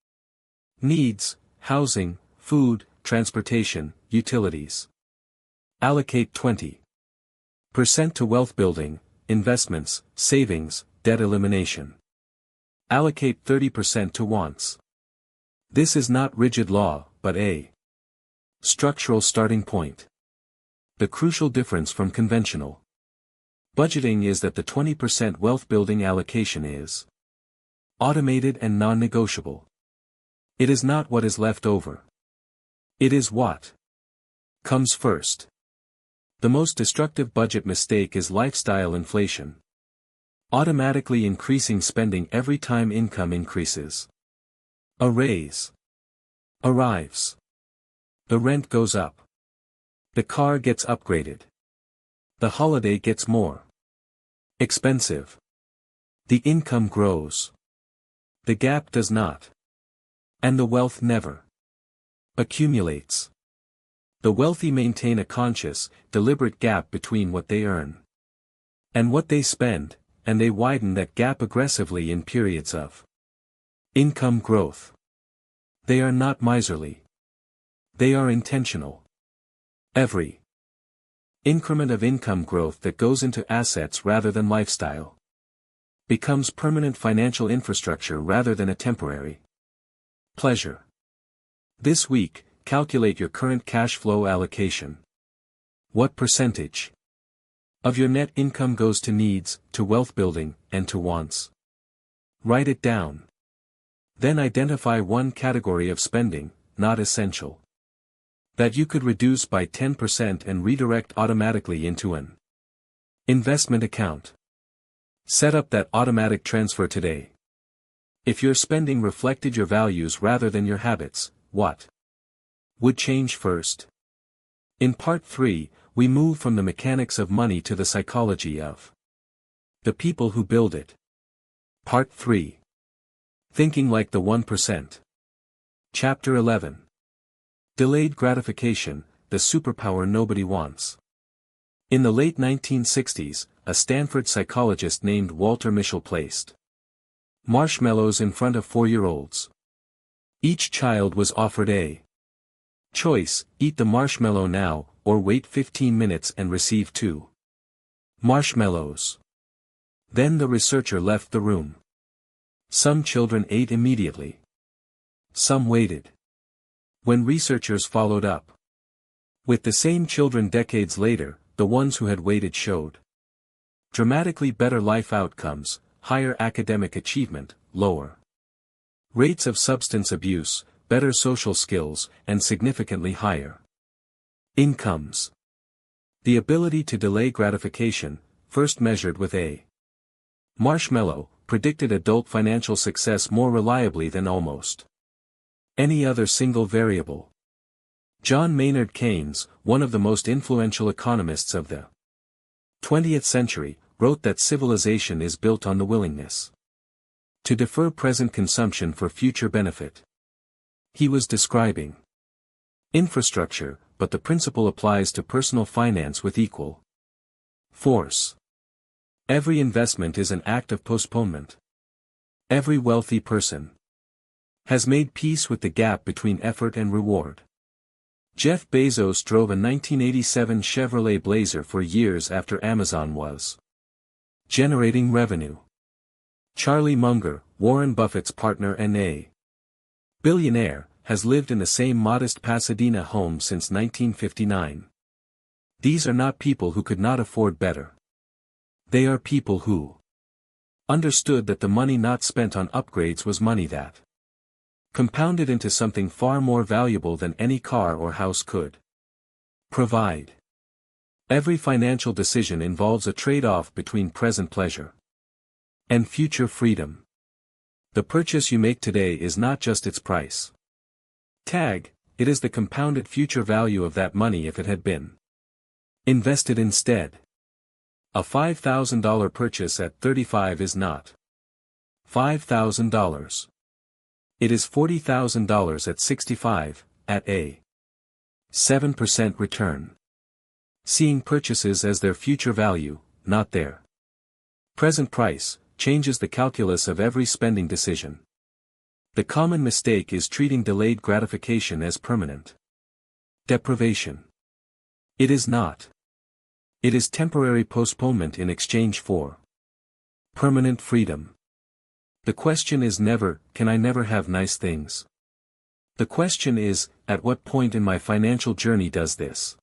needs, housing, food, transportation, utilities. Allocate 20% to wealth building, investments, savings, debt elimination. Allocate 30% to wants. This is not rigid law, but a structural starting point. The crucial difference from conventional budgeting is that the 20% wealth building allocation is automated and non-negotiable. It is not what is left over. It is what comes first. The most destructive budget mistake is lifestyle inflation. Automatically increasing spending every time income increases. A raise arrives. The rent goes up. The car gets upgraded. The holiday gets more expensive. The income grows. The gap does not. And the wealth never accumulates. The wealthy maintain a conscious, deliberate gap between what they earn and what they spend, and they widen that gap aggressively in periods of income growth. They are not miserly. They are intentional. Every increment of income growth that goes into assets rather than lifestyle becomes permanent financial infrastructure rather than a temporary pleasure. This week, calculate your current cash flow allocation. What percentage of your net income goes to needs, to wealth building, and to wants? Write it down. Then identify one category of spending, not essential, that you could reduce by 10% and redirect automatically into an investment account. Set up that automatic transfer today. If your spending reflected your values rather than your habits, what would change first. In Part 3, we move from the mechanics of money to the psychology of the people who build it. Part 3. Thinking like the 1%. Chapter 11. Delayed gratification, the superpower nobody wants. In the late 1960s, a Stanford psychologist named Walter Mischel placed marshmallows in front of 4-year-olds. Each child was offered a choice: eat the marshmallow now, or wait 15 minutes and receive 2 marshmallows. Then the researcher left the room. Some children ate immediately. Some waited. When researchers followed up with the same children decades later, the ones who had waited showed dramatically better life outcomes, higher academic achievement, lower rates of substance abuse, better social skills, and significantly higher incomes. The ability to delay gratification, first measured with a marshmallow, predicted adult financial success more reliably than almost any other single variable. John Maynard Keynes, one of the most influential economists of the 20th century, wrote that civilization is built on the willingness to defer present consumption for future benefit. He was describing infrastructure, but the principle applies to personal finance with equal force. Every investment is an act of postponement. Every wealthy person has made peace with the gap between effort and reward. Jeff Bezos drove a 1987 Chevrolet Blazer for years after Amazon was generating revenue. Charlie Munger, Warren Buffett's partner and a billionaire, has lived in the same modest Pasadena home since 1959. These are not people who could not afford better. They are people who understood that the money not spent on upgrades was money that compounded into something far more valuable than any car or house could provide. Every financial decision involves a trade-off between present pleasure and future freedom. The purchase you make today is not just its price tag, it is the compounded future value of that money if it had been invested instead. A $5,000 purchase at 35 is not $5,000. It is $40,000 at 65, at a 7% return. Seeing purchases as their future value, not their present price, changes the calculus of every spending decision. The common mistake is treating delayed gratification as permanent deprivation. It is not. It is temporary postponement in exchange for permanent freedom. The question is never, can I never have nice things? The question is, at what point in my financial journey does this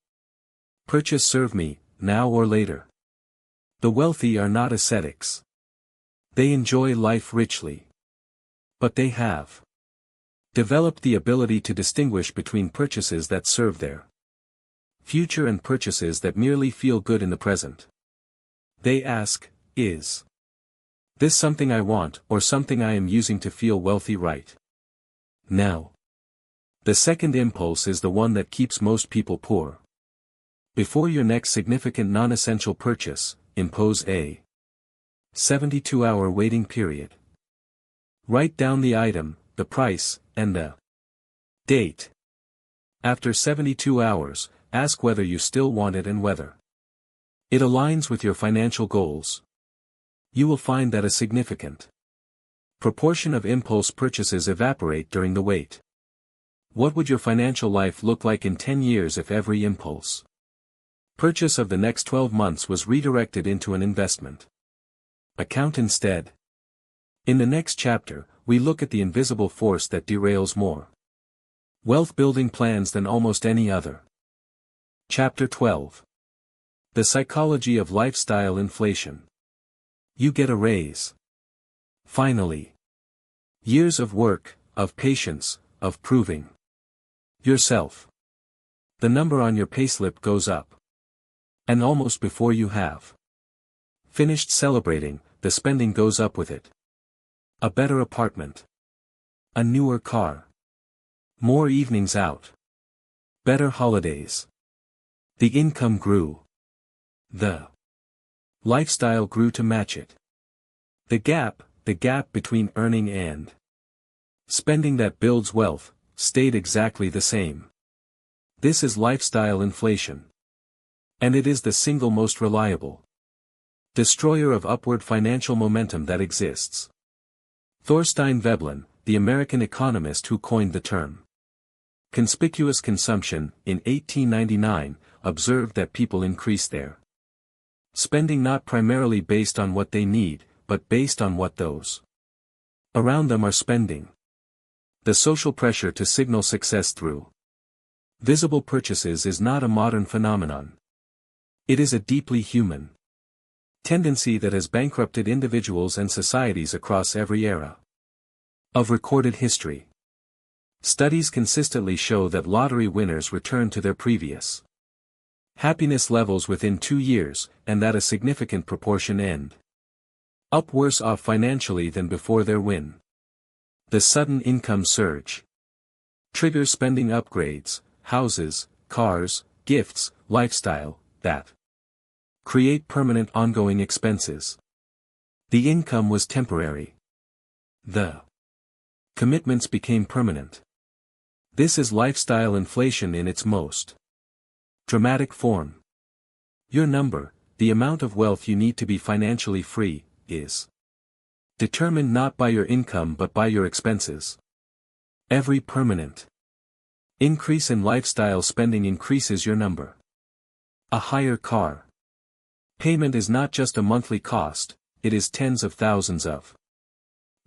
purchase serve me, now or later? The wealthy are not ascetics. They enjoy life richly. But they have developed the ability to distinguish between purchases that serve their future and purchases that merely feel good in the present. They ask, is this something I want or something I am using to feel wealthy right now? The second impulse is the one that keeps most people poor. Before your next significant non-essential purchase, impose a 72-hour waiting period. Write down the item, the price, and the date. After 72 hours, ask whether you still want it and whether it aligns with your financial goals. You will find that a significant proportion of impulse purchases evaporate during the wait. What would your financial life look like in 10 years if every impulse purchase of the next 12 months was redirected into an investment account instead? In the next chapter, we look at the invisible force that derails more wealth-building plans than almost any other. Chapter 12. The Psychology of Lifestyle Inflation. You get a raise. Finally. Years of work, of patience, of proving yourself. The number on your payslip goes up. And almost before you have finished celebrating, the spending goes up with it. A better apartment. A newer car. More evenings out. Better holidays. The income grew. The lifestyle grew to match it. The gap between earning and spending that builds wealth, stayed exactly the same. This is lifestyle inflation. And it is the single most reliable destroyer of upward financial momentum that exists. Thorstein Veblen, the American economist who coined the term conspicuous consumption, in 1899, observed that people increase their spending not primarily based on what they need, but based on what those around them are spending. The social pressure to signal success through visible purchases is not a modern phenomenon. It is a deeply human tendency that has bankrupted individuals and societies across every era of recorded history. Studies consistently show that lottery winners return to their previous happiness levels within 2 years, and that a significant proportion end up worse off financially than before their win. The sudden income surge triggers spending upgrades, houses, cars, gifts, lifestyle, that create permanent ongoing expenses. The income was temporary. The commitments became permanent. This is lifestyle inflation in its most dramatic form. Your number, the amount of wealth you need to be financially free, is determined not by your income but by your expenses. Every permanent increase in lifestyle spending increases your number. A higher car payment is not just a monthly cost, it is tens of thousands of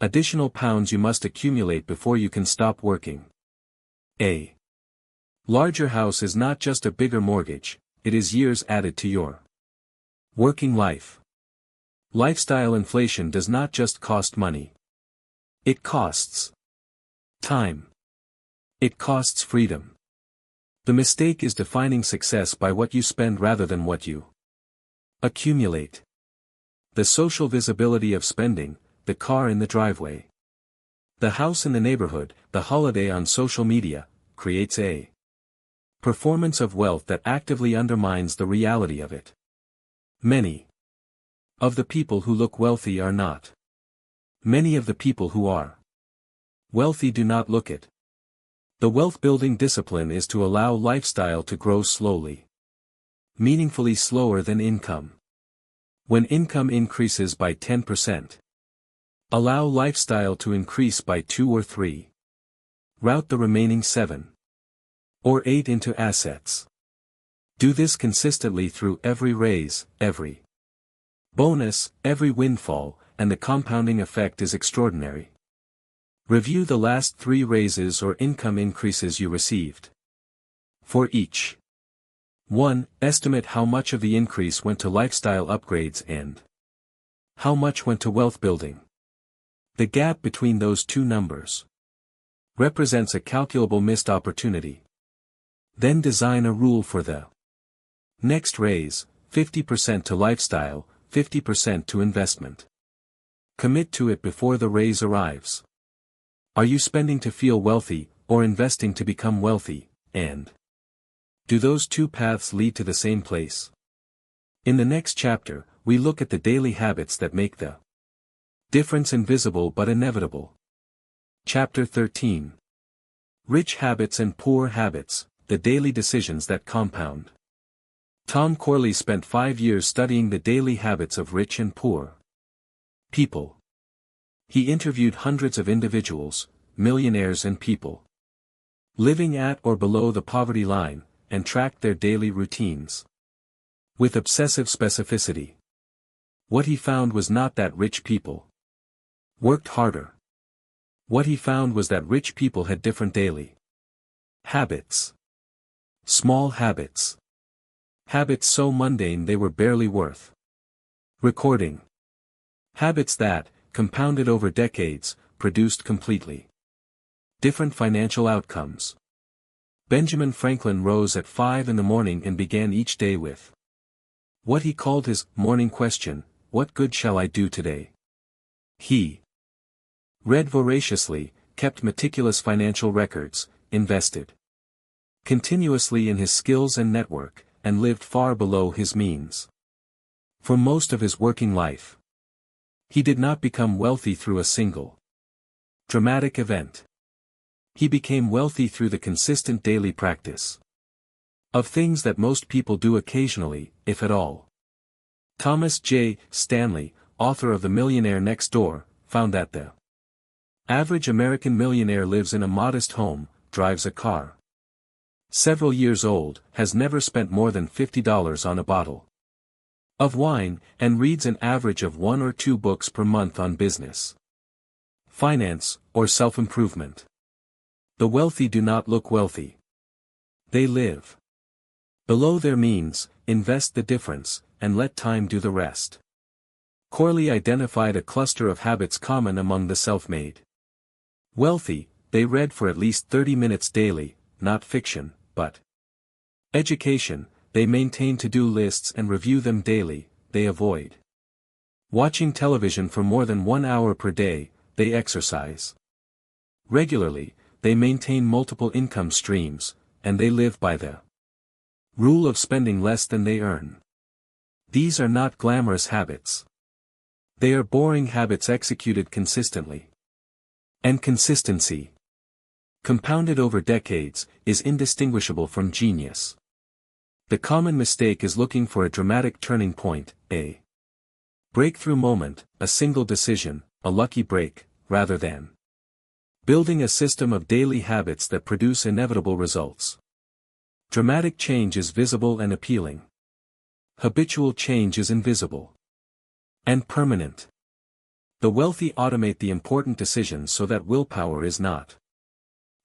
additional pounds you must accumulate before you can stop working. A larger house is not just a bigger mortgage, it is years added to your working life. Lifestyle inflation does not just cost money. It costs time. It costs freedom. The mistake is defining success by what you spend rather than what you accumulate. The social visibility of spending, the car in the driveway, the house in the neighborhood, the holiday on social media, creates a performance of wealth that actively undermines the reality of it. Many of the people who look wealthy are not. Many of the people who are wealthy do not look it. The wealth-building discipline is to allow lifestyle to grow slowly. Meaningfully slower than income. When income increases by 10%, allow lifestyle to increase by 2 or 3. Route the remaining 7 or 8 into assets. Do this consistently through every raise, every bonus, every windfall, and the compounding effect is extraordinary. Review the last 3 raises or income increases you received. For each 1, estimate how much of the increase went to lifestyle upgrades and how much went to wealth building. The gap between those two numbers represents a calculable missed opportunity. Then design a rule for the next raise, 50% to lifestyle, 50% to investment. Commit to it before the raise arrives. Are you spending to feel wealthy, or investing to become wealthy, and do those two paths lead to the same place? In the next chapter, we look at the daily habits that make the difference invisible but inevitable. Chapter 13. Rich habits and poor habits, the daily decisions that compound. Tom Corley spent 5 years studying the daily habits of rich and poor people. He interviewed hundreds of individuals, millionaires and people living at or below the poverty line, and tracked their daily routines with obsessive specificity. What he found was not that rich people worked harder. What he found was that rich people had different daily habits. Small habits. Habits so mundane they were barely worth recording. Habits that, compounded over decades, produced completely different financial outcomes. Benjamin Franklin rose at 5 in the morning and began each day with what he called his morning question: what good shall I do today? He read voraciously, kept meticulous financial records, invested continuously in his skills and network, and lived far below his means. For most of his working life, he did not become wealthy through a single dramatic event. He became wealthy through the consistent daily practice of things that most people do occasionally, if at all. Thomas J. Stanley, author of The Millionaire Next Door, found that the average American millionaire lives in a modest home, drives a car several years old, has never spent more than $50 on a bottle of wine, and reads an average of 1 or 2 books per month on business, finance, or self-improvement. The wealthy do not look wealthy. They live below their means, invest the difference, and let time do the rest. Corley identified a cluster of habits common among the self-made wealthy. They read for at least 30 minutes daily, not fiction, but education. They maintain to-do lists and review them daily. They avoid watching television for more than 1 hour per day. They exercise regularly. They maintain multiple income streams, and they live by the rule of spending less than they earn. These are not glamorous habits. They are boring habits executed consistently. And consistency, compounded over decades, is indistinguishable from genius. The common mistake is looking for a dramatic turning point, a breakthrough moment, a single decision, a lucky break, rather than building a system of daily habits that produce inevitable results. Dramatic change is visible and appealing. Habitual change is invisible and permanent. The wealthy automate the important decisions so that willpower is not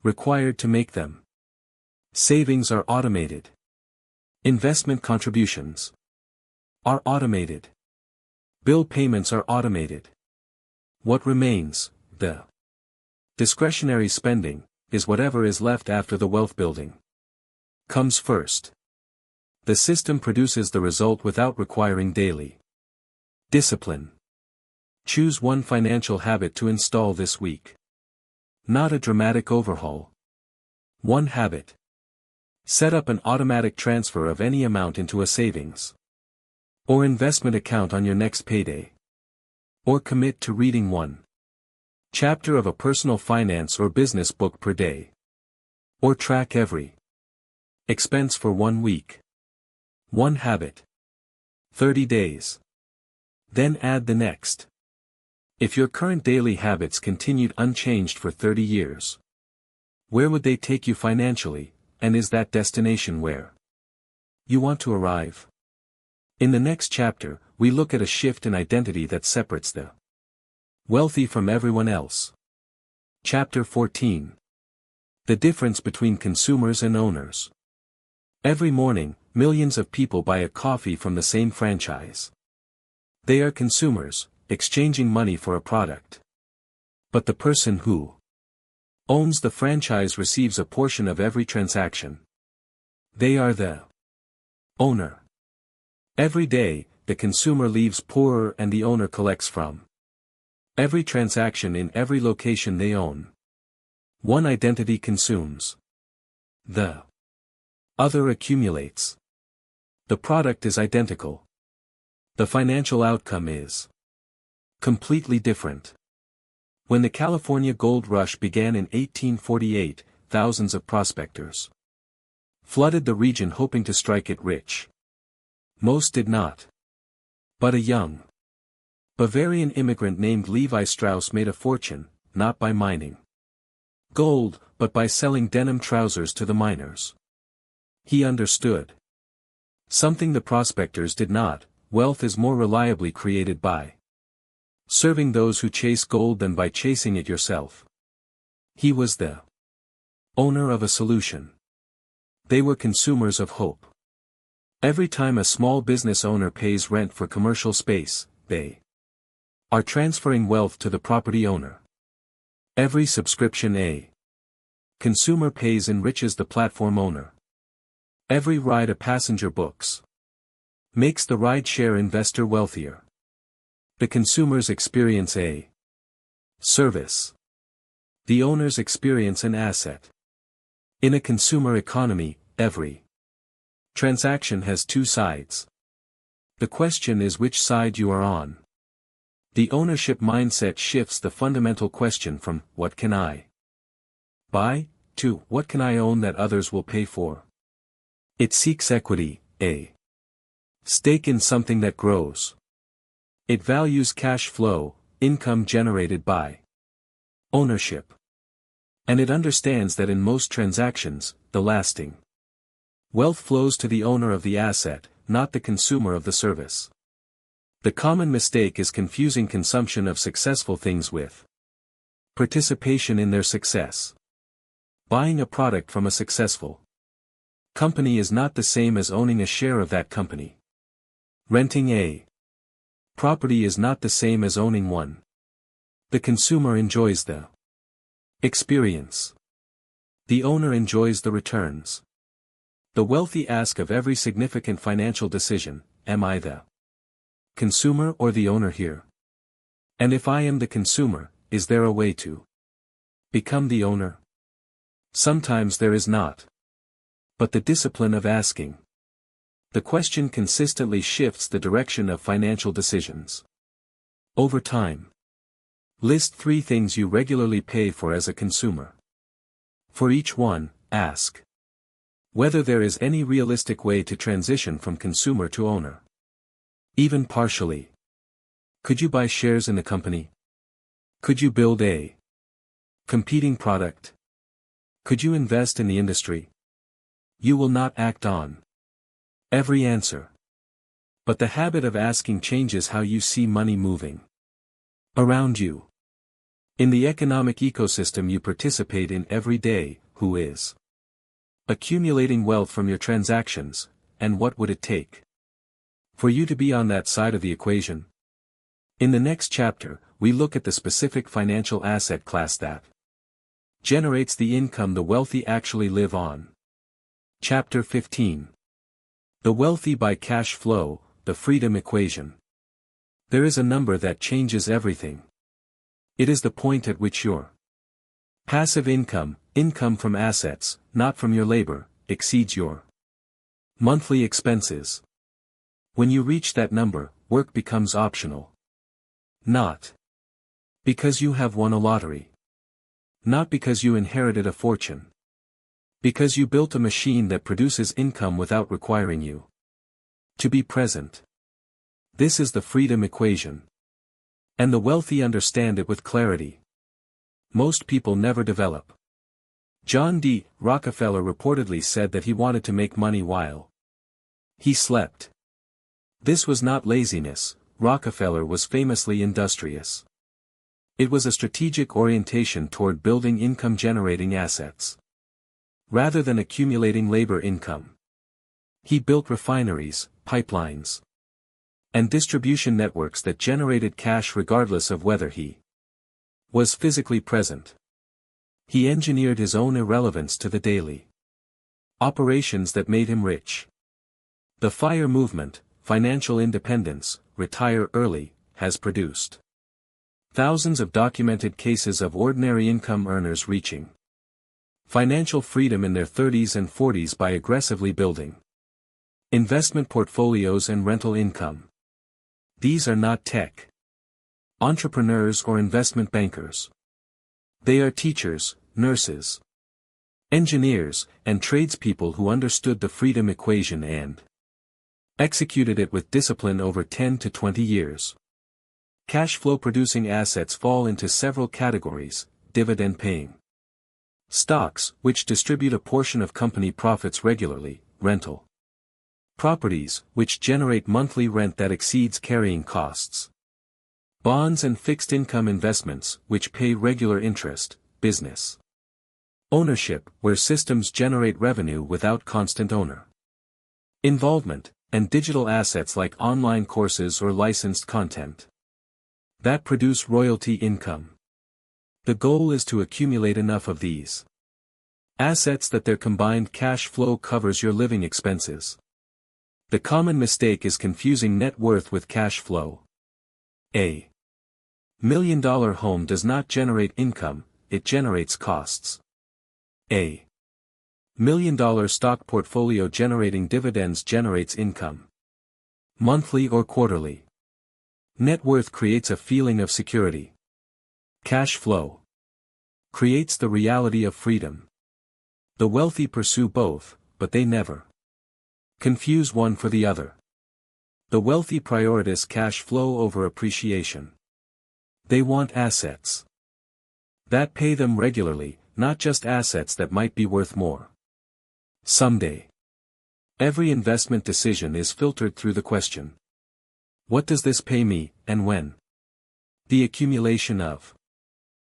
required to make them. Savings are automated. Investment contributions are automated. Bill payments are automated. What remains, the discretionary spending, is whatever is left after the wealth building comes first. The system produces the result without requiring daily discipline. Choose one financial habit to install this week. Not a dramatic overhaul. One habit. Set up an automatic transfer of any amount into a savings or investment account on your next payday. Or commit to reading one chapter of a personal finance or business book per day. Or track every expense for 1 week. One habit. 30 days. Then add the next. If your current daily habits continued unchanged for 30 years, where would they take you financially, and is that destination where you want to arrive? In the next chapter, we look at a shift in identity that separates the wealthy from everyone else. Chapter 14. The difference between consumers and owners. Every morning, millions of people buy a coffee from the same franchise. They are consumers, exchanging money for a product. But the person who owns the franchise receives a portion of every transaction. They are the owner. Every day, the consumer leaves poorer and the owner collects from every transaction in every location they own. One identity consumes. The other accumulates. The product is identical. The financial outcome is completely different. When the California gold rush began in 1848, thousands of prospectors flooded the region hoping to strike it rich. Most did not. But a young Bavarian immigrant named Levi Strauss made a fortune, not by mining gold, but by selling denim trousers to the miners. He understood something the prospectors did not: wealth is more reliably created by serving those who chase gold than by chasing it yourself. He was the owner of a solution. They were consumers of hope. Every time a small business owner pays rent for commercial space, they are transferring wealth to the property owner. Every subscription a consumer pays enriches the platform owner. Every ride a passenger books makes the ride-share investor wealthier. The consumers experience a service. The owners experience an asset. In a consumer economy, every transaction has two sides. The question is which side you are on. The ownership mindset shifts the fundamental question from, what can I buy, to, what can I own that others will pay for? It seeks equity, a stake in something that grows. It values cash flow, income generated by ownership. And it understands that in most transactions, the lasting wealth flows to the owner of the asset, not the consumer of the service. The common mistake is confusing consumption of successful things with participation in their success. Buying a product from a successful company is not the same as owning a share of that company. Renting a property is not the same as owning one. The consumer enjoys the experience. The owner enjoys the returns. The wealthy ask of every significant financial decision, am I the consumer or the owner here? And if I am the consumer, is there a way to become the owner? Sometimes there is not. But the discipline of asking the question consistently shifts the direction of financial decisions. Over time. List 3 things you regularly pay for as a consumer. For each one, ask whether there is any realistic way to transition from consumer to owner. Even partially. Could you buy shares in a company? Could you build a competing product? Could you invest in the industry? You will not act on every answer. But the habit of asking changes how you see money moving around you. In the economic ecosystem you participate in every day, who is accumulating wealth from your transactions, and what would it take for you to be on that side of the equation? In the next chapter, we look at the specific financial asset class that generates the income the wealthy actually live on. Chapter 15. The wealthy by cash flow, the freedom equation. There is a number that changes everything. It is the point at which your passive income, income from assets, not from your labor, exceeds your monthly expenses. When you reach that number, work becomes optional. Not because you have won a lottery. Not because you inherited a fortune. Because you built a machine that produces income without requiring you to be present. This is the freedom equation. And the wealthy understand it with clarity. Most people never develop. John D. Rockefeller reportedly said that he wanted to make money while he slept. This was not laziness. Rockefeller was famously industrious. It was a strategic orientation toward building income-generating assets. Rather than accumulating labor income. He built refineries, pipelines, and distribution networks that generated cash regardless of whether he was physically present. He engineered his own irrelevance to the daily operations that made him rich. The FIRE movement, financial independence, retire early, has produced thousands of documented cases of ordinary income earners reaching financial freedom in their 30s and 40s by aggressively building investment portfolios and rental income. These are not tech entrepreneurs or investment bankers. They are teachers, nurses, engineers, and tradespeople who understood the freedom equation and executed it with discipline over 10 to 20 years. Cash flow producing assets fall into several categories: dividend paying stocks, which distribute a portion of company profits regularly, rental properties, which generate monthly rent that exceeds carrying costs, bonds and fixed income investments, which pay regular interest, business ownership, where systems generate revenue without constant owner involvement, and digital assets like online courses or licensed content that produce royalty income. The goal is to accumulate enough of these assets that their combined cash flow covers your living expenses. The common mistake is confusing net worth with cash flow. A $1 million home does not generate income, it generates costs. A $1 million stock portfolio generating dividends generates income. Monthly or quarterly. Net worth creates a feeling of security. Cash flow creates the reality of freedom. The wealthy pursue both, but they never confuse one for the other. The wealthy prioritize cash flow over appreciation. They want assets that pay them regularly, not just assets that might be worth more someday. Every investment decision is filtered through the question: what does this pay me, and when? The accumulation of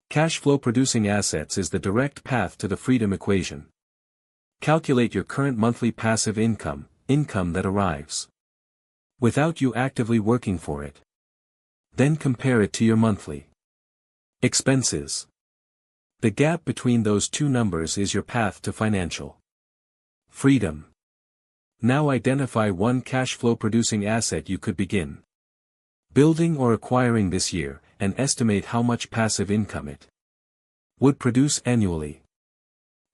cash flow producing assets is the direct path to the freedom equation. Calculate your current monthly passive income, income that arrives without you actively working for it. Then compare it to your monthly expenses. The gap between those two numbers is your path to financial freedom. Now identify one cash flow producing asset you could begin building or acquiring this year, and estimate how much passive income it would produce annually.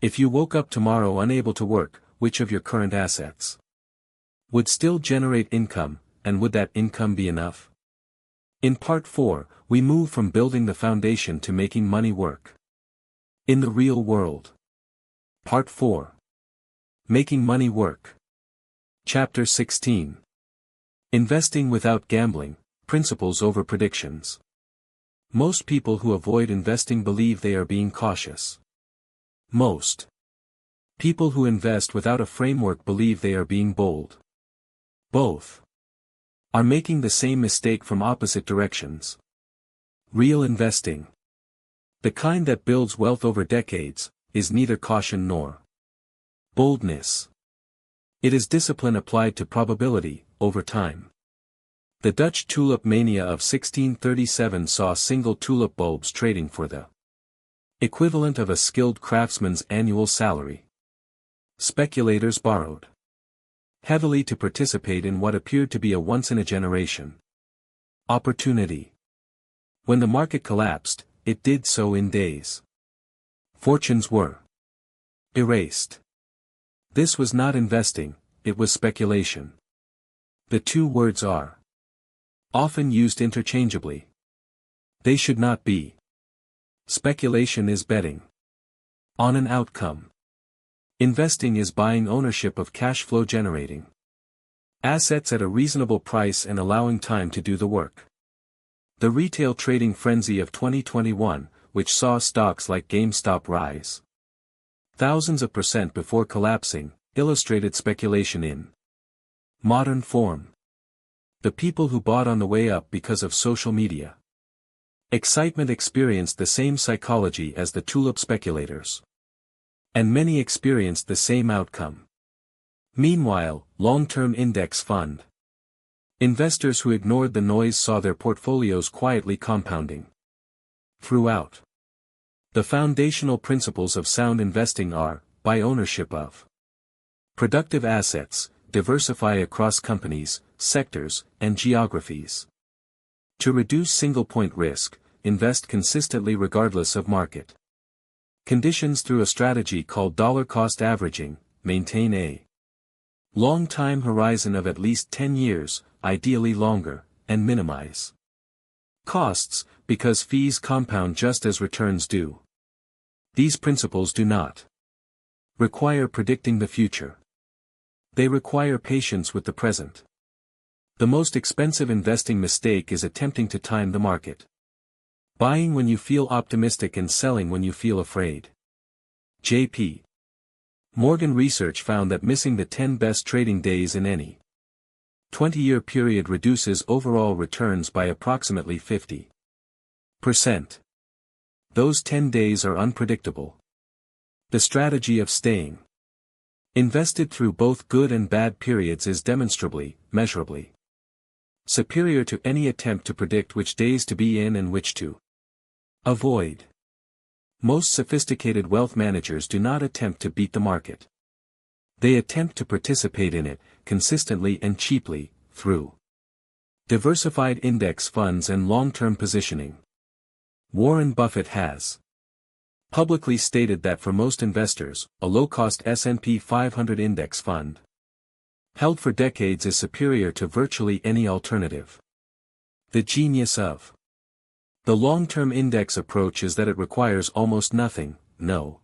If you woke up tomorrow unable to work, which of your current assets would still generate income, and would that income be enough? In Part 4, we move from building the foundation to making money work in the real world. Part 4. Making money work. Chapter 16. Investing without gambling, principles over predictions. Most people who avoid investing believe they are being cautious. Most people who invest without a framework believe they are being bold. Both are making the same mistake from opposite directions. Real investing, the kind that builds wealth over decades, is neither caution nor boldness. It is discipline applied to probability, over time. The Dutch tulip mania of 1637 saw single tulip bulbs trading for the equivalent of a skilled craftsman's annual salary. Speculators borrowed heavily to participate in what appeared to be a once-in-a-generation opportunity. When the market collapsed, it did so in days. Fortunes were erased. This was not investing, it was speculation. The two words are often used interchangeably. They should not be. Speculation is betting on an outcome. Investing is buying ownership of cash flow generating assets at a reasonable price and allowing time to do the work. The retail trading frenzy of 2021, which saw stocks like GameStop rise thousands of % before collapsing, illustrated speculation in modern form. The people who bought on the way up because of social media excitement experienced the same psychology as the tulip speculators. And many experienced the same outcome. Meanwhile, long-term index fund investors who ignored the noise saw their portfolios quietly compounding throughout. The foundational principles of sound investing are: buy ownership of productive assets, diversify across companies, sectors, and geographies. To reduce single-point risk, invest consistently regardless of market conditions through a strategy called dollar-cost averaging. Maintain a long time horizon of at least 10 years, ideally longer, and minimize costs, because fees compound just as returns do. These principles do not require predicting the future. They require patience with the present. The most expensive investing mistake is attempting to time the market. Buying when you feel optimistic and selling when you feel afraid. J.P. Morgan research found that missing the 10 best trading days in any 20-year period reduces overall returns by approximately 50%. Those 10 days are unpredictable. The strategy of staying invested through both good and bad periods is demonstrably, measurably superior to any attempt to predict which days to be in and which to avoid. Most sophisticated wealth managers do not attempt to beat the market. They attempt to participate in it, consistently and cheaply, through diversified index funds and long-term positioning. Warren Buffett has Publicly stated that for most investors, a low-cost S&P 500 index fund held for decades is superior to virtually any alternative. The genius of the long-term index approach is that it requires almost nothing, no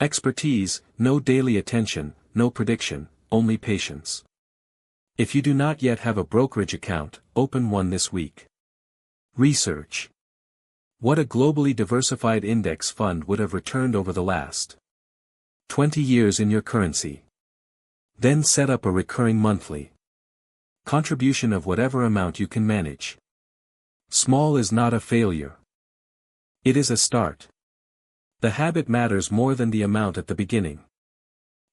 expertise, no daily attention, no prediction, only patience. If you do not yet have a brokerage account, open one this week. Research what a globally diversified index fund would have returned over the last 20 years in your currency. Then set up a recurring monthly contribution of whatever amount you can manage. Small is not a failure. It is a start. The habit matters more than the amount at the beginning.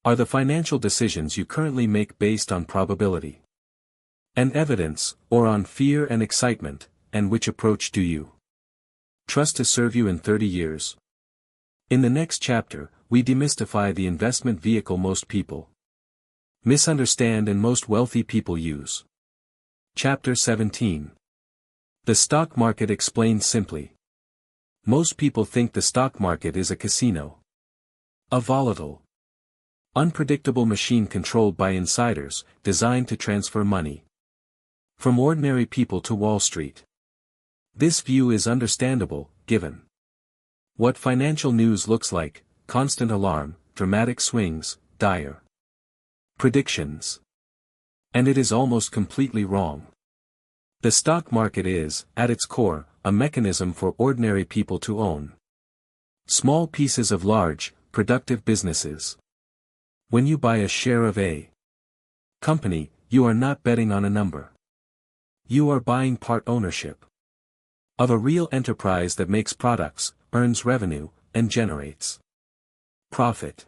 Are the financial decisions you currently make based on probability and evidence, or on fear and excitement, and which approach do you trust to serve you in 30 years? In the next chapter, we demystify the investment vehicle most people misunderstand and most wealthy people use. Chapter 17. The stock market explained simply. Most people think the stock market is a casino. A volatile, unpredictable machine controlled by insiders, designed to transfer money from ordinary people to Wall Street. This view is understandable, given what financial news looks like: constant alarm, dramatic swings, dire predictions. And it is almost completely wrong. The stock market is, at its core, a mechanism for ordinary people to own small pieces of large, productive businesses. When you buy a share of a company, you are not betting on a number. You are buying part ownership of a real enterprise that makes products, earns revenue, and generates profit.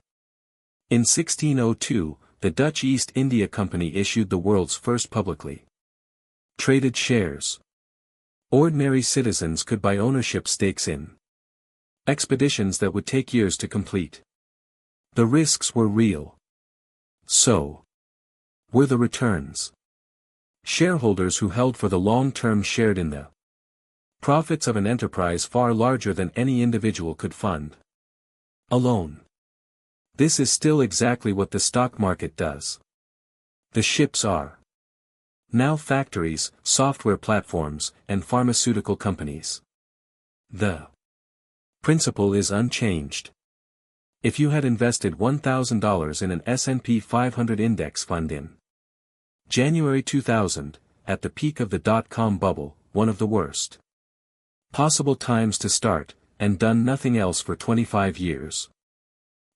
In 1602, the Dutch East India Company issued the world's first publicly traded shares. Ordinary citizens could buy ownership stakes in expeditions that would take years to complete. The risks were real. So were the returns. Shareholders who held for the long term shared in the profits of an enterprise far larger than any individual could fund alone. This is still exactly what the stock market does. The ships are now factories, software platforms, and pharmaceutical companies. The principle is unchanged. If you had invested $1,000 in an S&P 500 index fund in January 2000, at the peak of the dot-com bubble, one of the worst possible times to start, and done nothing else for 25 years,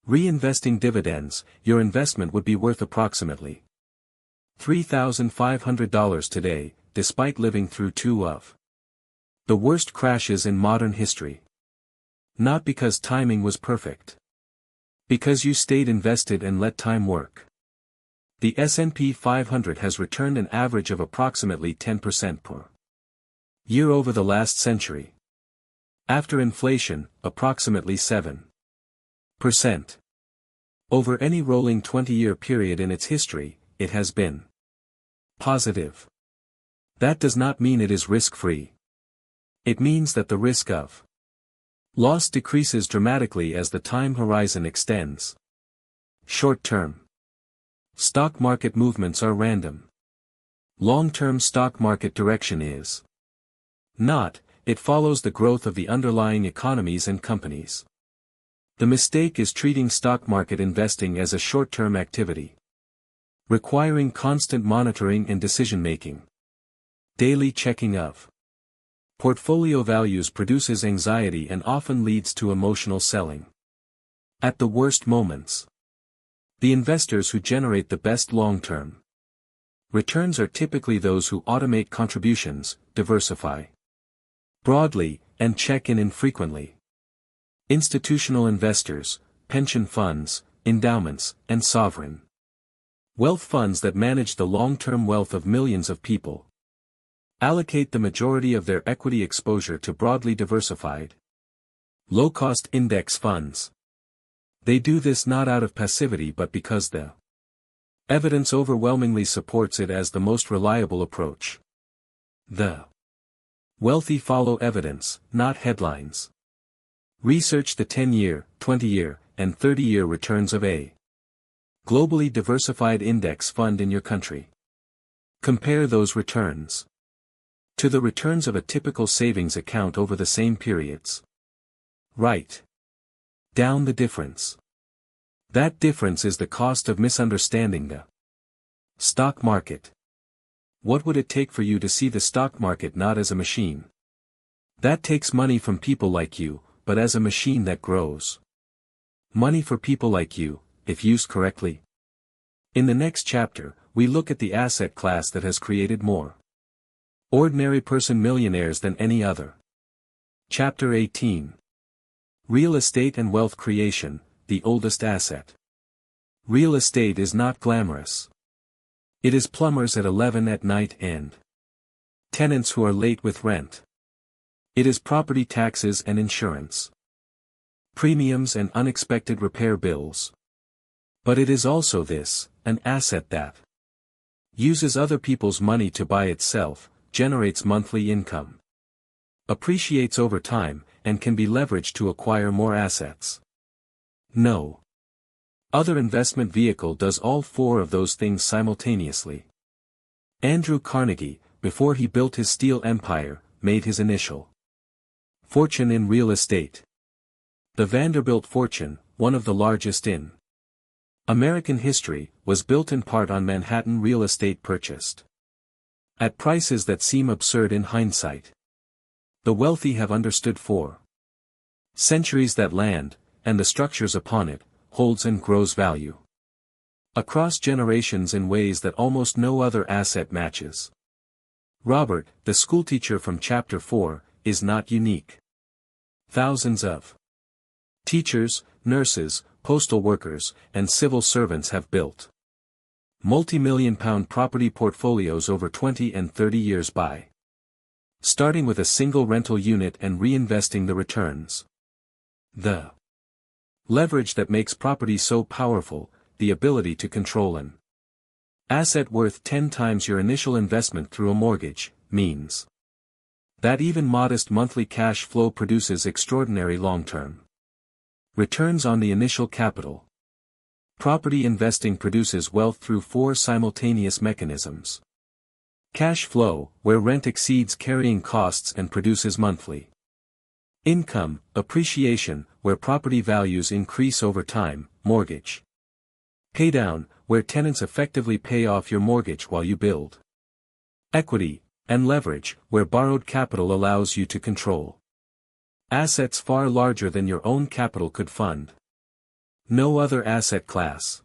reinvesting dividends, your investment would be worth approximately $3,500 today, despite living through two of the worst crashes in modern history. Not because timing was perfect. Because you stayed invested and let time work. The S&P 500 has returned an average of approximately 10% per year over the last century. After inflation, approximately 7%. Over any rolling 20-year period in its history, it has been positive. That does not mean it is risk-free. It means that the risk of loss decreases dramatically as the time horizon extends. Short-term stock market movements are random. Long-term stock market direction is not. It follows the growth of the underlying economies and companies. The mistake is treating stock market investing as a short-term activity, requiring constant monitoring and decision-making. Daily checking of portfolio values produces anxiety and often leads to emotional selling. At the worst moments, the investors who generate the best long-term returns are typically those who automate contributions, diversify broadly, and check in infrequently. Institutional investors, pension funds, endowments, and sovereign wealth funds that manage the long-term wealth of millions of people allocate the majority of their equity exposure to broadly diversified, low-cost index funds. They do this not out of passivity but because the evidence overwhelmingly supports it as the most reliable approach. The wealthy follow evidence, not headlines. Research the 10-year, 20-year, and 30-year returns of a globally diversified index fund in your country. Compare those returns to the returns of a typical savings account over the same periods. Write down the difference. That difference is the cost of misunderstanding the stock market. What would it take for you to see the stock market not as a machine that takes money from people like you, but as a machine that grows money for people like you, if used correctly? In the next chapter, we look at the asset class that has created more ordinary person millionaires than any other. Chapter 18. Real estate and wealth creation, the oldest asset. Real estate is not glamorous. It is plumbers at 11 at night and tenants who are late with rent. It is property taxes and insurance, premiums and unexpected repair bills. But it is also this, an asset that uses other people's money to buy itself, generates monthly income, appreciates over time, and can be leveraged to acquire more assets. No other investment vehicle does all four of those things simultaneously. Andrew Carnegie, before he built his steel empire, made his initial fortune in real estate. The Vanderbilt fortune, one of the largest in American history, was built in part on Manhattan real estate purchased at prices that seem absurd in hindsight. The wealthy have understood for centuries that land, and the structures upon it, holds and grows value across generations in ways that almost no other asset matches. Robert, the schoolteacher from Chapter 4, is not unique. Thousands of teachers, nurses, postal workers, and civil servants have built multi-million-pound property portfolios over 20 and 30 years by starting with a single rental unit and reinvesting the returns. The leverage that makes property so powerful, the ability to control an asset worth 10 times your initial investment through a mortgage, means that even modest monthly cash flow produces extraordinary long-term returns on the initial capital. Property investing produces wealth through four simultaneous mechanisms. Cash flow, where rent exceeds carrying costs and produces monthly income. Appreciation, where property values increase over time. Mortgage paydown, where tenants effectively pay off your mortgage while you build. Equity, and leverage, where borrowed capital allows you to control assets far larger than your own capital could fund. No other asset class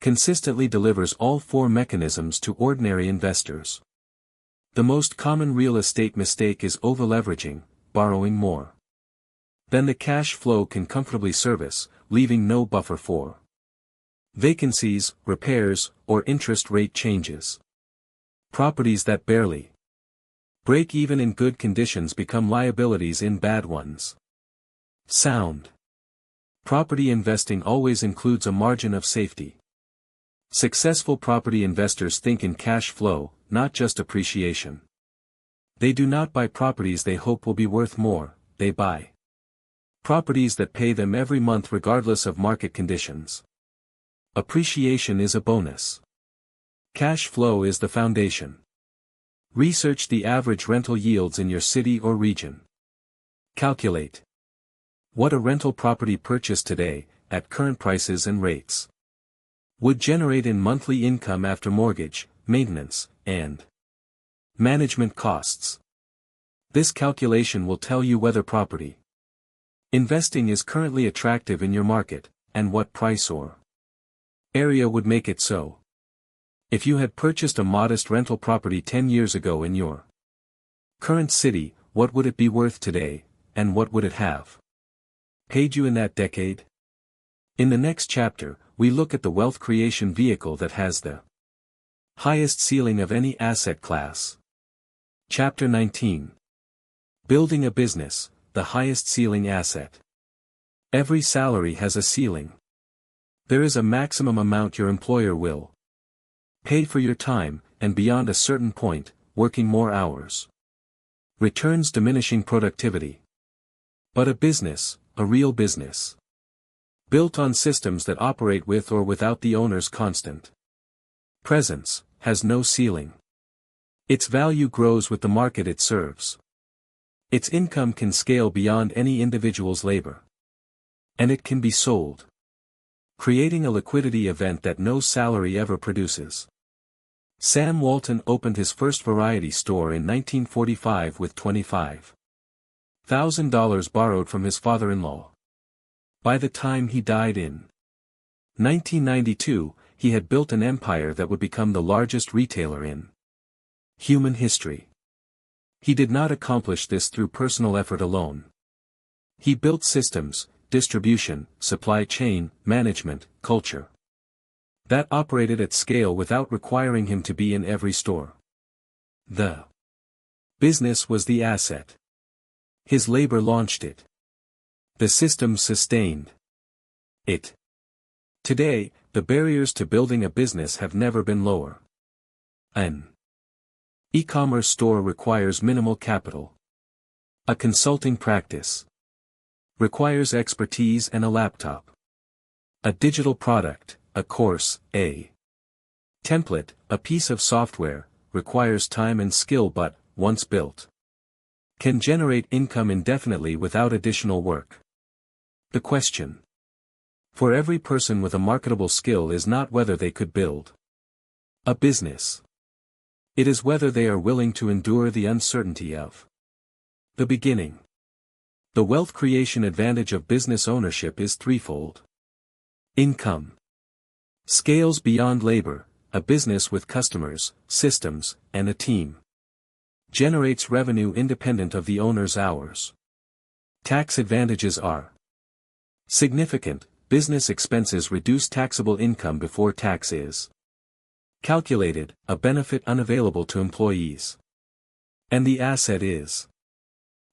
consistently delivers all four mechanisms to ordinary investors. The most common real estate mistake is overleveraging, borrowing more than the cash flow can comfortably service, leaving no buffer for vacancies, repairs, or interest rate changes. Properties that barely break even in good conditions become liabilities in bad ones. Sound property investing always includes a margin of safety. Successful property investors think in cash flow, not just appreciation. They do not buy properties they hope will be worth more, they buy properties that pay them every month regardless of market conditions. Appreciation is a bonus. Cash flow is the foundation. Research the average rental yields in your city or region. Calculate what a rental property purchased today, at current prices and rates, would generate in monthly income after mortgage, maintenance, and management costs. This calculation will tell you whether property investing is currently attractive in your market, and what price or area would make it so. If you had purchased a modest rental property 10 years ago in your current city, what would it be worth today, and what would it have paid you in that decade? In the next chapter, we look at the wealth creation vehicle that has the highest ceiling of any asset class. Chapter 19. Building a business, the highest ceiling asset. Every salary has a ceiling. There is a maximum amount your employer will pay for your time, and beyond a certain point, working more hours returns diminishing productivity. But a business, a real business, built on systems that operate with or without the owner's constant presence, has no ceiling. Its value grows with the market it serves. Its income can scale beyond any individual's labor. And it can be sold, creating a liquidity event that no salary ever produces. Sam Walton opened his first variety store in 1945 with $25,000 borrowed from his father-in-law. By the time he died in 1992, he had built an empire that would become the largest retailer in human history. He did not accomplish this through personal effort alone. He built systems, distribution, supply chain, management, culture that operated at scale without requiring him to be in every store. The business was the asset. His labor launched it. The systems sustained it. Today, the barriers to building a business have never been lower. An e-commerce store requires minimal capital. A consulting practice requires expertise and a laptop. A digital product, a course, a template, a piece of software, requires time and skill but, once built, can generate income indefinitely without additional work. The question for every person with a marketable skill is not whether they could build a business. It is whether they are willing to endure the uncertainty of the beginning. The wealth creation advantage of business ownership is threefold. Income scales beyond labor. A business with customers, systems, and a team generates revenue independent of the owner's hours. Tax advantages are significant. Business expenses reduce taxable income before tax is calculated, a benefit unavailable to employees. And the asset is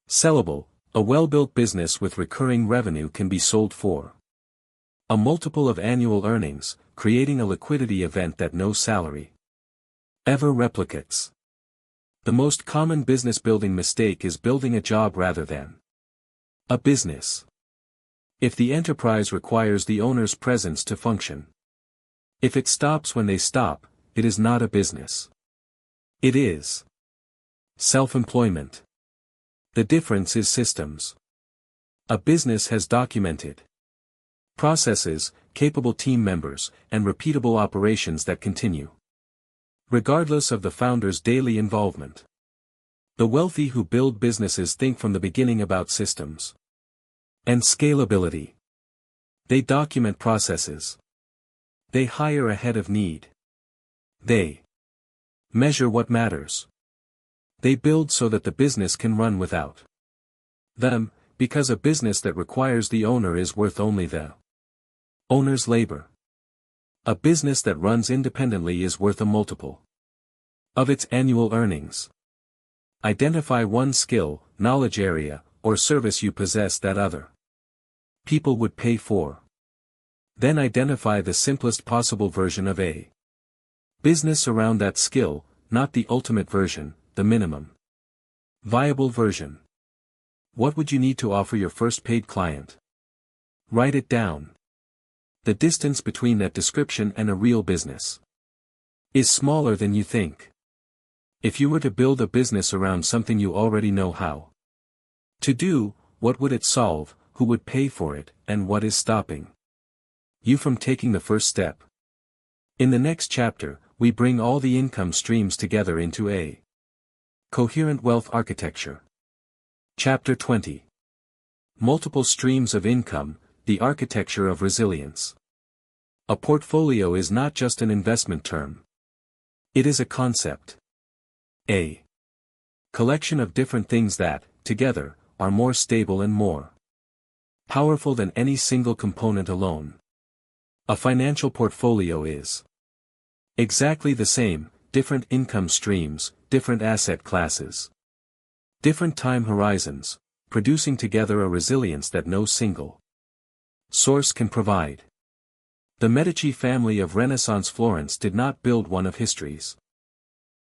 sellable. A well-built business with recurring revenue can be sold for a multiple of annual earnings, creating a liquidity event that no salary ever replicates. The most common business building mistake is building a job rather than a business. If the enterprise requires the owner's presence to function, if it stops when they stop, it is not a business. It is self-employment. The difference is systems. A business has documented processes, capable team members, and repeatable operations that continue, regardless of the founder's daily involvement. The wealthy who build businesses think from the beginning about systems and scalability. They document processes. They hire ahead of need. They measure what matters. They build so that the business can run without them, because a business that requires the owner is worth only the owner's labor. A business that runs independently is worth a multiple of its annual earnings. Identify one skill, knowledge area, or service you possess that other people would pay for. Then identify the simplest possible version of a business around that skill, not the ultimate version, the minimum viable version. What would you need to offer your first paid client? Write it down. The distance between that description and a real business is smaller than you think. If you were to build a business around something you already know how to do, what would it solve, who would pay for it, and what is stopping you from taking the first step? In the next chapter, we bring all the income streams together into a coherent wealth architecture. Chapter 20. Multiple streams of income, the architecture of resilience. A portfolio is not just an investment term. It is a concept. A collection of different things that, together, are more stable and more powerful than any single component alone. A financial portfolio is exactly the same, different income streams, different asset classes, different time horizons, producing together a resilience that no single source can provide. The Medici family of Renaissance Florence did not build one of history's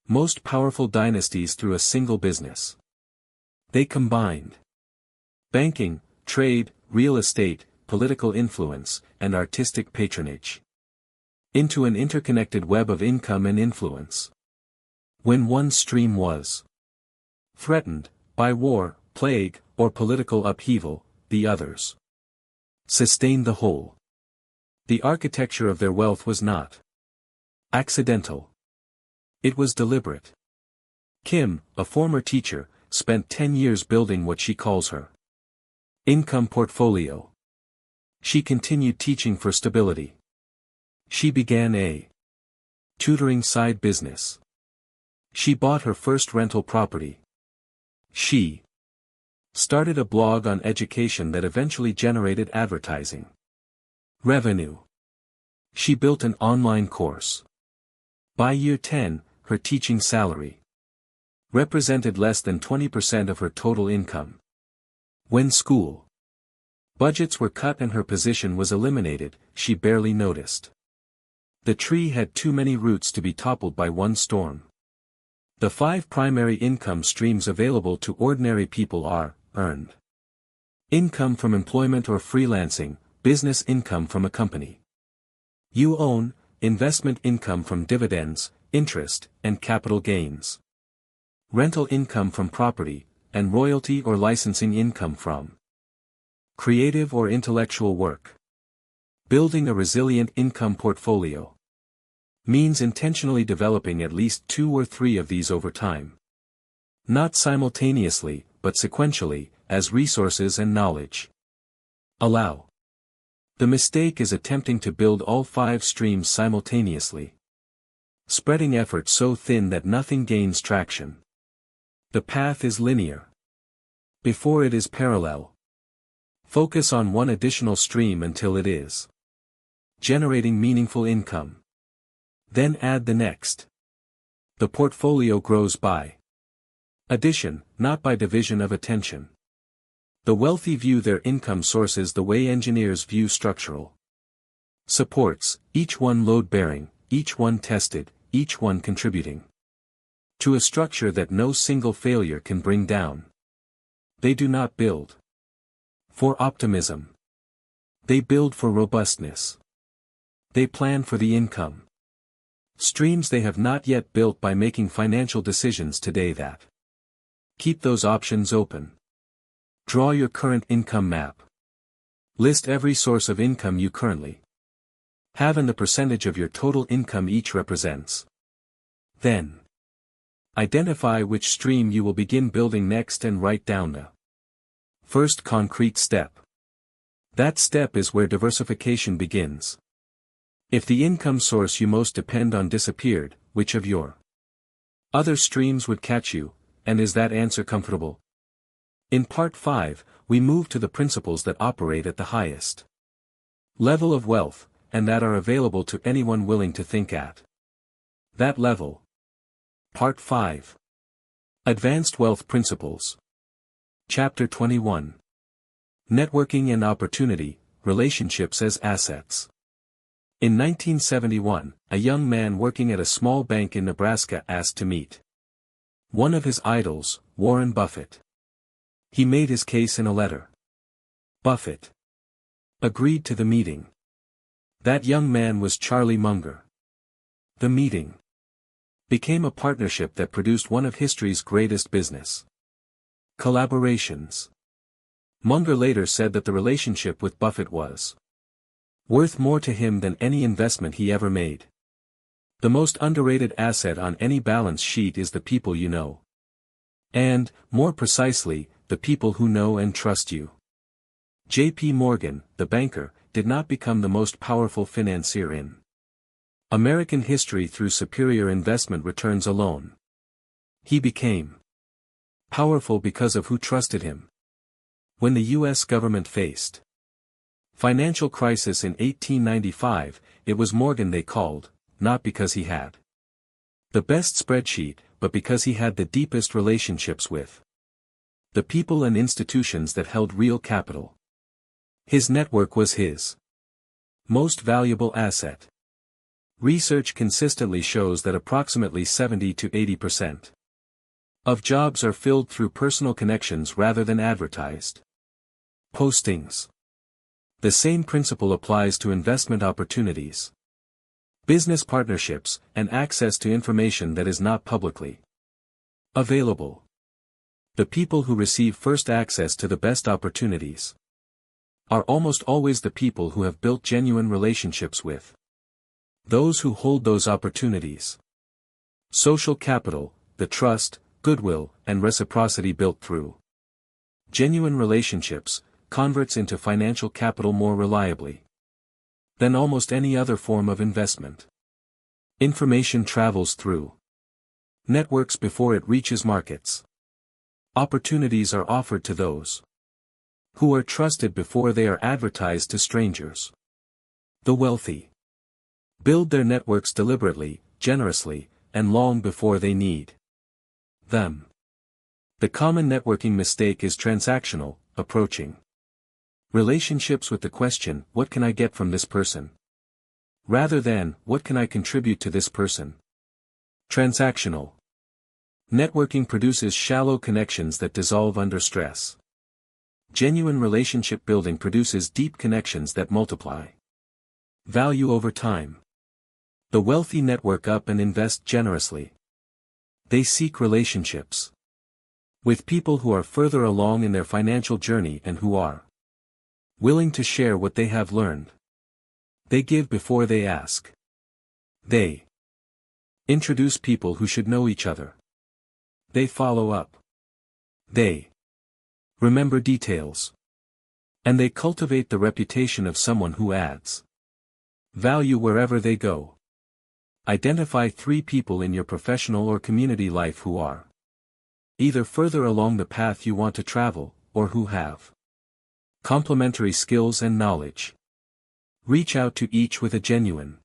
most powerful dynasties through a single business. They combined banking, trade, real estate, political influence, and artistic patronage. Into an interconnected web of income and influence. When one stream was threatened by war, plague, or political upheaval, the others sustained the whole. The architecture of their wealth was not accidental. It was deliberate. Kim, a former teacher, spent 10 years building what she calls her income portfolio. She continued teaching for stability. She began a tutoring side business. She bought her first rental property. She started a blog on education that eventually generated advertising revenue. She built an online course. By year 10, her teaching salary represented less than 20% of her total income. When school budgets were cut and her position was eliminated, she barely noticed. The tree had too many roots to be toppled by one storm. The 5 primary income streams available to ordinary people are: earned income from employment or freelancing, business income from a company you own, investment income from dividends, interest, and capital gains, rental income from property, and royalty or licensing income from creative or intellectual work. Building a resilient income portfolio means intentionally developing at least 2 or 3 of these over time. Not simultaneously, but sequentially, as resources and knowledge allow. The mistake is attempting to build all 5 streams simultaneously, spreading effort so thin that nothing gains traction. The path is linear before it is parallel. Focus on one additional stream until it is generating meaningful income. Then add the next. The portfolio grows by addition, not by division of attention. The wealthy view their income sources the way engineers view structural supports, each one load-bearing, each one tested, each one contributing to a structure that no single failure can bring down. They do not build for optimism. They build for robustness. They plan for the income streams they have not yet built by making financial decisions today that keep those options open. Draw your current income map. List every source of income you currently have and the percentage of your total income each represents. Then identify which stream you will begin building next and write down the first concrete step. That step is where diversification begins. If the income source you most depend on disappeared, which of your other streams would catch you, and is that answer comfortable? In Part 5, we move to the principles that operate at the highest level of wealth, and that are available to anyone willing to think at that level. Part 5. Advanced Wealth Principles. Chapter 21. Networking and Opportunity, Relationships as Assets. In 1971, a young man working at a small bank in Nebraska asked to meet one of his idols, Warren Buffett. He made his case in a letter. Buffett agreed to the meeting. That young man was Charlie Munger. The meeting became a partnership that produced one of history's greatest business collaborations. Munger later said that the relationship with Buffett was worth more to him than any investment he ever made. The most underrated asset on any balance sheet is the people you know. And, more precisely, the people who know and trust you. J.P. Morgan, the banker, did not become the most powerful financier in American history through superior investment returns alone. He became powerful because of who trusted him. When the U.S. government faced financial crisis in 1895, it was Morgan they called, not because he had the best spreadsheet, but because he had the deepest relationships with the people and institutions that held real capital. His network was his most valuable asset. Research consistently shows that approximately 70 to 80% of jobs are filled through personal connections rather than advertised. Postings. The same principle applies to investment opportunities, business partnerships, and access to information that is not publicly available. The people who receive first access to the best opportunities are almost always the people who have built genuine relationships with those who hold those opportunities. Social capital, the trust, goodwill, and reciprocity built through genuine relationships, converts into financial capital more reliably than almost any other form of investment. Information travels through networks before it reaches markets. Opportunities are offered to those who are trusted before they are advertised to strangers. The wealthy build their networks deliberately, generously, and long before they need them. The common networking mistake is transactional, approaching relationships with the question, what can I get from this person? Rather than, what can I contribute to this person? Transactional networking produces shallow connections that dissolve under stress. Genuine relationship building produces deep connections that multiply value over time. The wealthy network up and invest generously. They seek relationships with people who are further along in their financial journey and who are willing to share what they have learned. They give before they ask. They introduce people who should know each other. They follow up. They remember details. And they cultivate the reputation of someone who adds value wherever they go. Identify 3 people in your professional or community life who are either further along the path you want to travel, or who have complementary skills and knowledge. Reach out to each with a genuine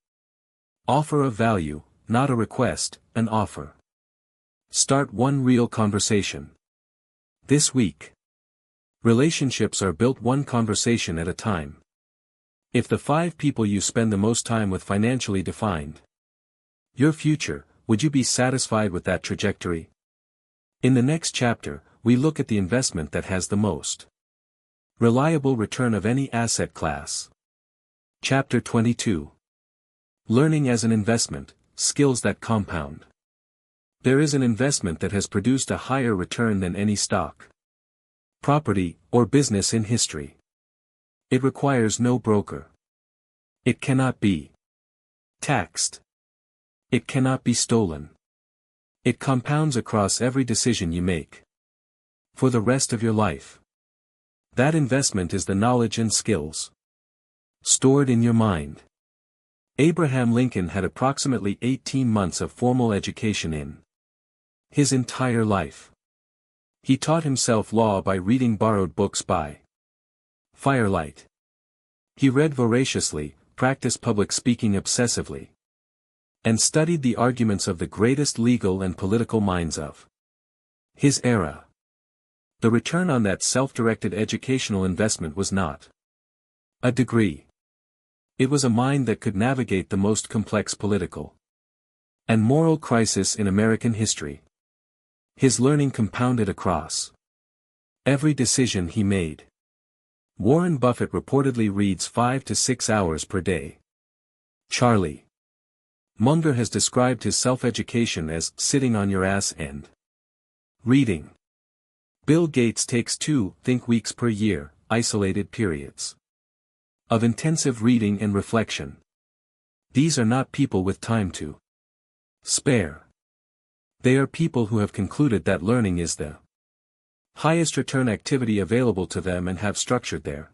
offer of value, not a request, an offer. Start one real conversation. This week. Relationships are built one conversation at a time. If the 5 people you spend the most time with financially defined your future, would you be satisfied with that trajectory? In the next chapter, we look at the investment that has the most reliable return of any asset class. Chapter 22. Learning as an investment, skills that compound. There is an investment that has produced a higher return than any stock, property, or business in history. It requires no broker. It cannot be taxed. It cannot be stolen. It compounds across every decision you make for the rest of your life. That investment is the knowledge and skills stored in your mind. Abraham Lincoln had approximately 18 months of formal education in his entire life. He taught himself law by reading borrowed books by firelight. He read voraciously, practiced public speaking obsessively, and studied the arguments of the greatest legal and political minds of his era. The return on that self-directed educational investment was not a degree. It was a mind that could navigate the most complex political and moral crisis in American history. His learning compounded across every decision he made. Warren Buffett reportedly reads 5 to 6 hours per day. Charlie Munger has described his self-education as sitting on your ass and reading. Bill Gates takes 2 think weeks per year, isolated periods of intensive reading and reflection. These are not people with time to spare. They are people who have concluded that learning is the highest return activity available to them and have structured their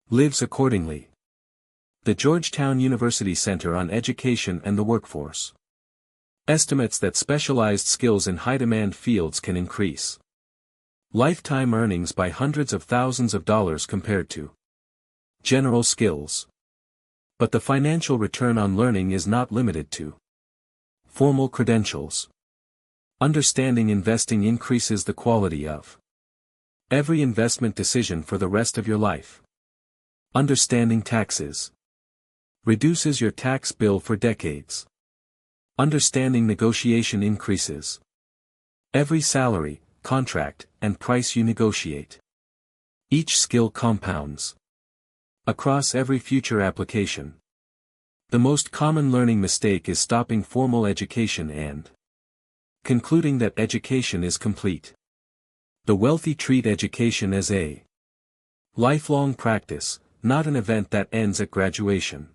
lives accordingly. The Georgetown University Center on Education and the Workforce estimates that specialized skills in high-demand fields can increase lifetime earnings by hundreds of thousands of dollars compared to general skills. But the financial return on learning is not limited to formal credentials. Understanding investing increases the quality of every investment decision for the rest of your life. Understanding taxes reduces your tax bill for decades. Understanding negotiation increases every salary, contract, and price you negotiate. Each skill compounds across every future application. The most common learning mistake is stopping formal education and concluding that education is complete. The wealthy treat education as a lifelong practice, not an event that ends at graduation.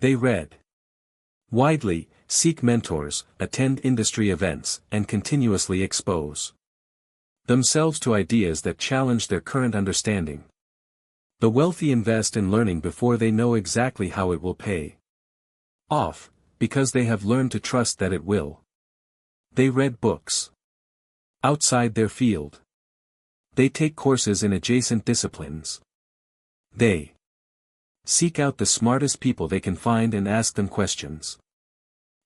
They read widely, seek mentors, attend industry events, and continuously expose themselves to ideas that challenge their current understanding. The wealthy invest in learning before they know exactly how it will pay off, because they have learned to trust that it will. They read books outside their field. They take courses in adjacent disciplines. They seek out the smartest people they can find and ask them questions.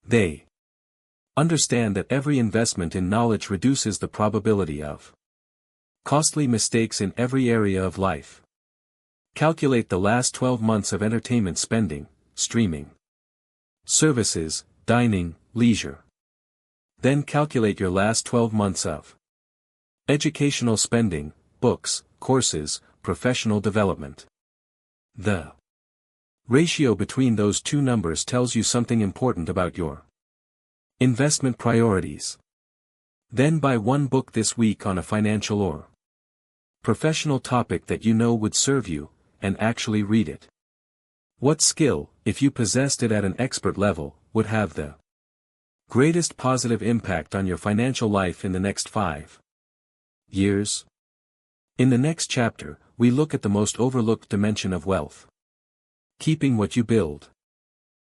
They understand that every investment in knowledge reduces the probability of costly mistakes in every area of life. Calculate the last 12 months of entertainment spending, streaming services, dining, leisure. Then calculate your last 12 months of educational spending, books, courses, professional development. The ratio between those two numbers tells you something important about your investment priorities. Then buy one book this week on a financial or professional topic that you know would serve you, and actually read it. What skill, if you possessed it at an expert level, would have the greatest positive impact on your financial life in the next 5 years? In the next chapter, we look at the most overlooked dimension of wealth: keeping what you build.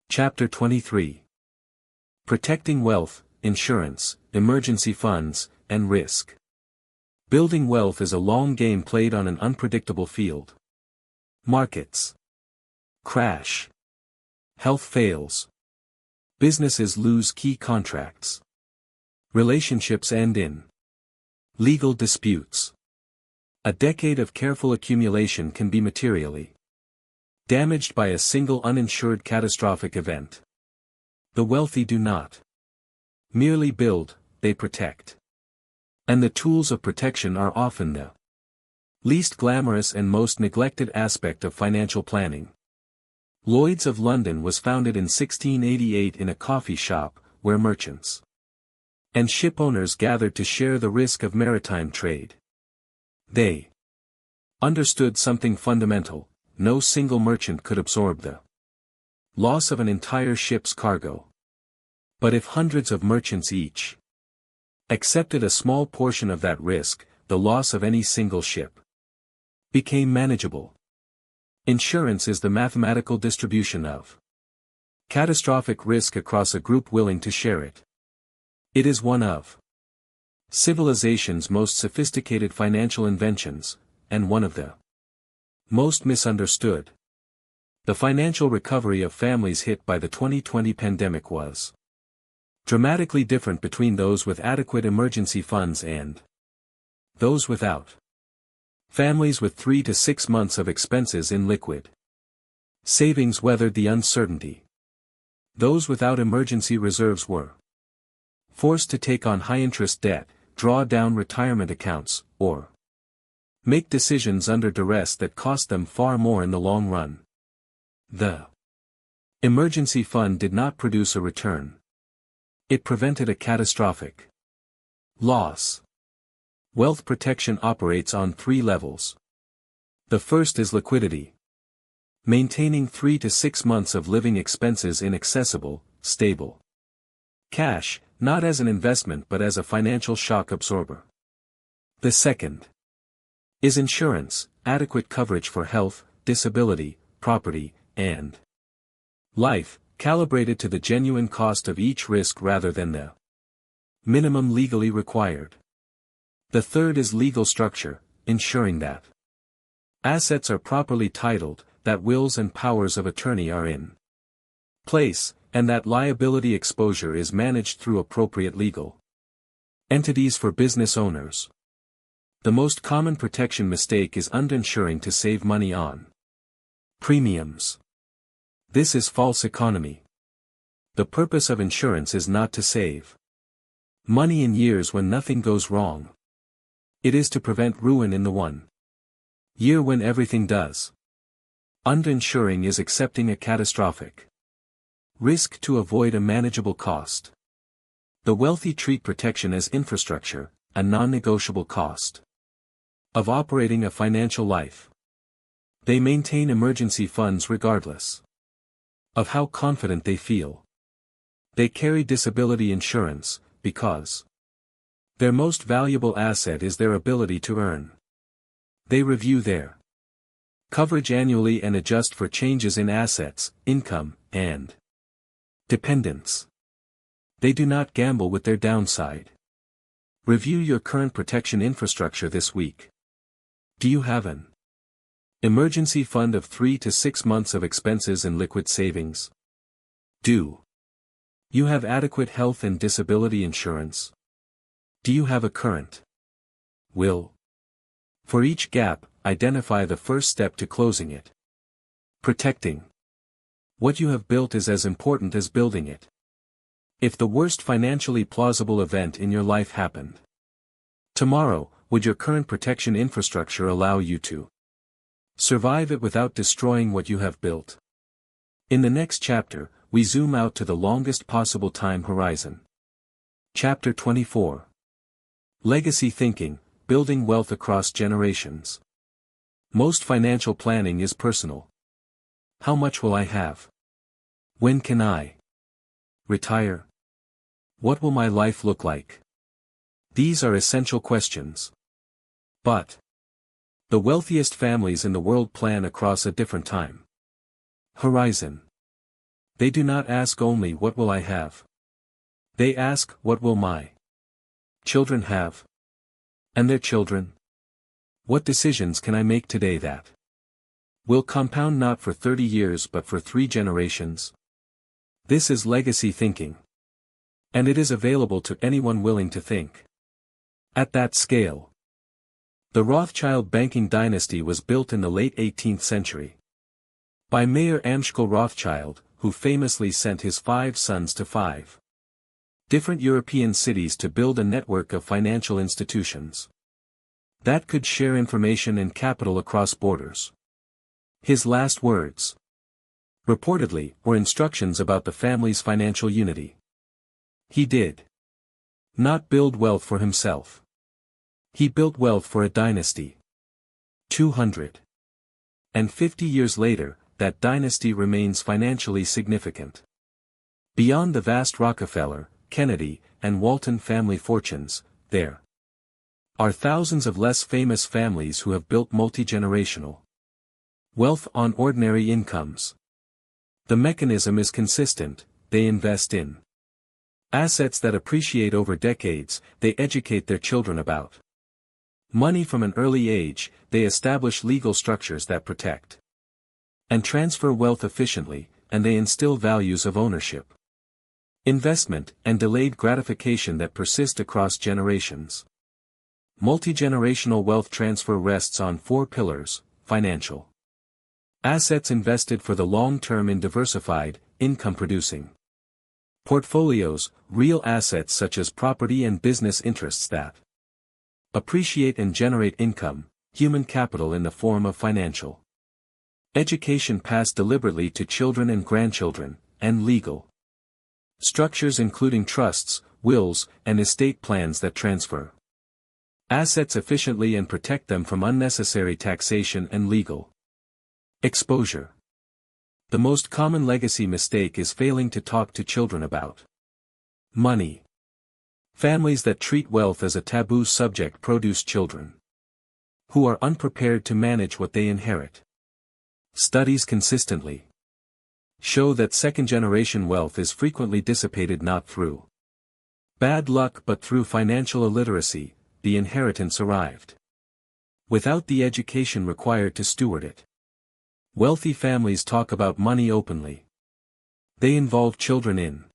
Chapter 23. Protecting wealth, insurance, emergency funds, and risk. Building wealth is a long game played on an unpredictable field. Markets crash. Health fails. Businesses lose key contracts. Relationships end in legal disputes. A decade of careful accumulation can be materially damaged by a single uninsured catastrophic event. The wealthy do not merely build, they protect. And the tools of protection are often the least glamorous and most neglected aspect of financial planning. Lloyd's of London was founded in 1688 in a coffee shop, where merchants and ship owners gathered to share the risk of maritime trade. They understood something fundamental: no single merchant could absorb the loss of an entire ship's cargo. But if hundreds of merchants each accepted a small portion of that risk, the loss of any single ship became manageable. Insurance is the mathematical distribution of catastrophic risk across a group willing to share it. It is one of civilization's most sophisticated financial inventions, and one of the most misunderstood. The financial recovery of families hit by the 2020 pandemic was dramatically different between those with adequate emergency funds and those without. Families with 3 to 6 months of expenses in liquid savings weathered the uncertainty. Those without emergency reserves were forced to take on high-interest debt, draw down retirement accounts, or make decisions under duress that cost them far more in the long run. The emergency fund did not produce a return. It prevented a catastrophic loss. Wealth protection operates on 3 levels. The first is liquidity. Maintaining 3 to 6 months of living expenses in accessible, stable cash, not as an investment but as a financial shock absorber. The second is insurance, adequate coverage for health, disability, property, and life, calibrated to the genuine cost of each risk rather than the minimum legally required. The third is legal structure, ensuring that assets are properly titled, that wills and powers of attorney are in place, and that liability exposure is managed through appropriate legal entities for business owners. The most common protection mistake is underinsuring to save money on premiums. This is false economy. The purpose of insurance is not to save money in years when nothing goes wrong. It is to prevent ruin in the one Year when everything does. Underinsuring is accepting a catastrophic risk to avoid a manageable cost. The wealthy treat protection as infrastructure, a non-negotiable cost of operating a financial life. They maintain emergency funds regardless of how confident they feel. They carry disability insurance, because their most valuable asset is their ability to earn. They review their coverage annually and adjust for changes in assets, income, and dependents. They do not gamble with their downside. Review your current protection infrastructure this week. Do you have an emergency fund of 3 to 6 months of expenses and liquid savings? Do you have adequate health and disability insurance? Do you have a current will? For each gap, identify the first step to closing it. Protecting what you have built is as important as building it. If the worst financially plausible event in your life happened tomorrow, would your current protection infrastructure allow you to survive it without destroying what you have built? In the next chapter, we zoom out to the longest possible time horizon. Chapter 24. Legacy Thinking, Building Wealth Across Generations. Most financial planning is personal. How much will I have? When can I retire? What will my life look like? These are essential questions. But the wealthiest families in the world plan across a different time horizon. They do not ask only what will I have. They ask what will my children have? And their children? What decisions can I make today that will compound not for 30 years but for 3 generations? This is legacy thinking. And it is available to anyone willing to think at that scale. The Rothschild banking dynasty was built in the late 18th century by Mayer Amschel Rothschild, who famously sent his 5 sons to 5 different European cities to build a network of financial institutions that could share information and capital across borders. His last words, reportedly, were instructions about the family's financial unity. He did not build wealth for himself. He built wealth for a dynasty. 250 years later, that dynasty remains financially significant. Beyond the vast Rockefeller, Kennedy, and Walton family fortunes, there are thousands of less famous families who have built multi-generational wealth on ordinary incomes. The mechanism is consistent. They invest in assets that appreciate over decades. They educate their children about money from an early age. They establish legal structures that protect and transfer wealth efficiently, and they instill values of ownership, investment, and delayed gratification that persist across generations. Multi-generational wealth transfer rests on 4 pillars: financial assets invested for the long term in diversified, income-producing portfolios, real assets such as property and business interests that appreciate and generate income, human capital in the form of financial education passed deliberately to children and grandchildren, and legal structures including trusts, wills, and estate plans that transfer assets efficiently and protect them from unnecessary taxation and legal exposure. The most common legacy mistake is failing to talk to children about money. Families that treat wealth as a taboo subject produce children who are unprepared to manage what they inherit. Studies consistently show that second-generation wealth is frequently dissipated not through bad luck but through financial illiteracy. The inheritance arrived without the education required to steward it. Wealthy families talk about money openly. They involve children in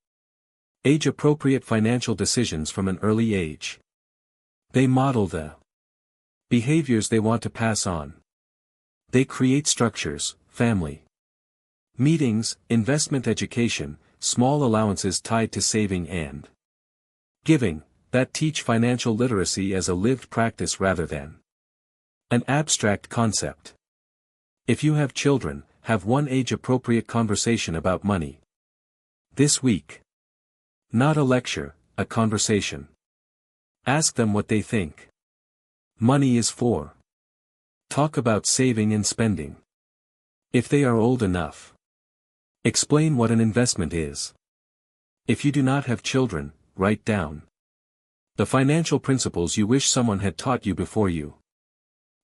age-appropriate financial decisions from an early age. They model the behaviors they want to pass on. They create structures, family meetings, investment education, small allowances tied to saving and giving, that teach financial literacy as a lived practice rather than An abstract concept. If you have children, have one age-appropriate conversation about money. This week. Not a lecture, a conversation. Ask them what they think. Money is for. Talk about saving and spending. If they are old enough. Explain what an investment is. If you do not have children, write down the financial principles you wish someone had taught you before you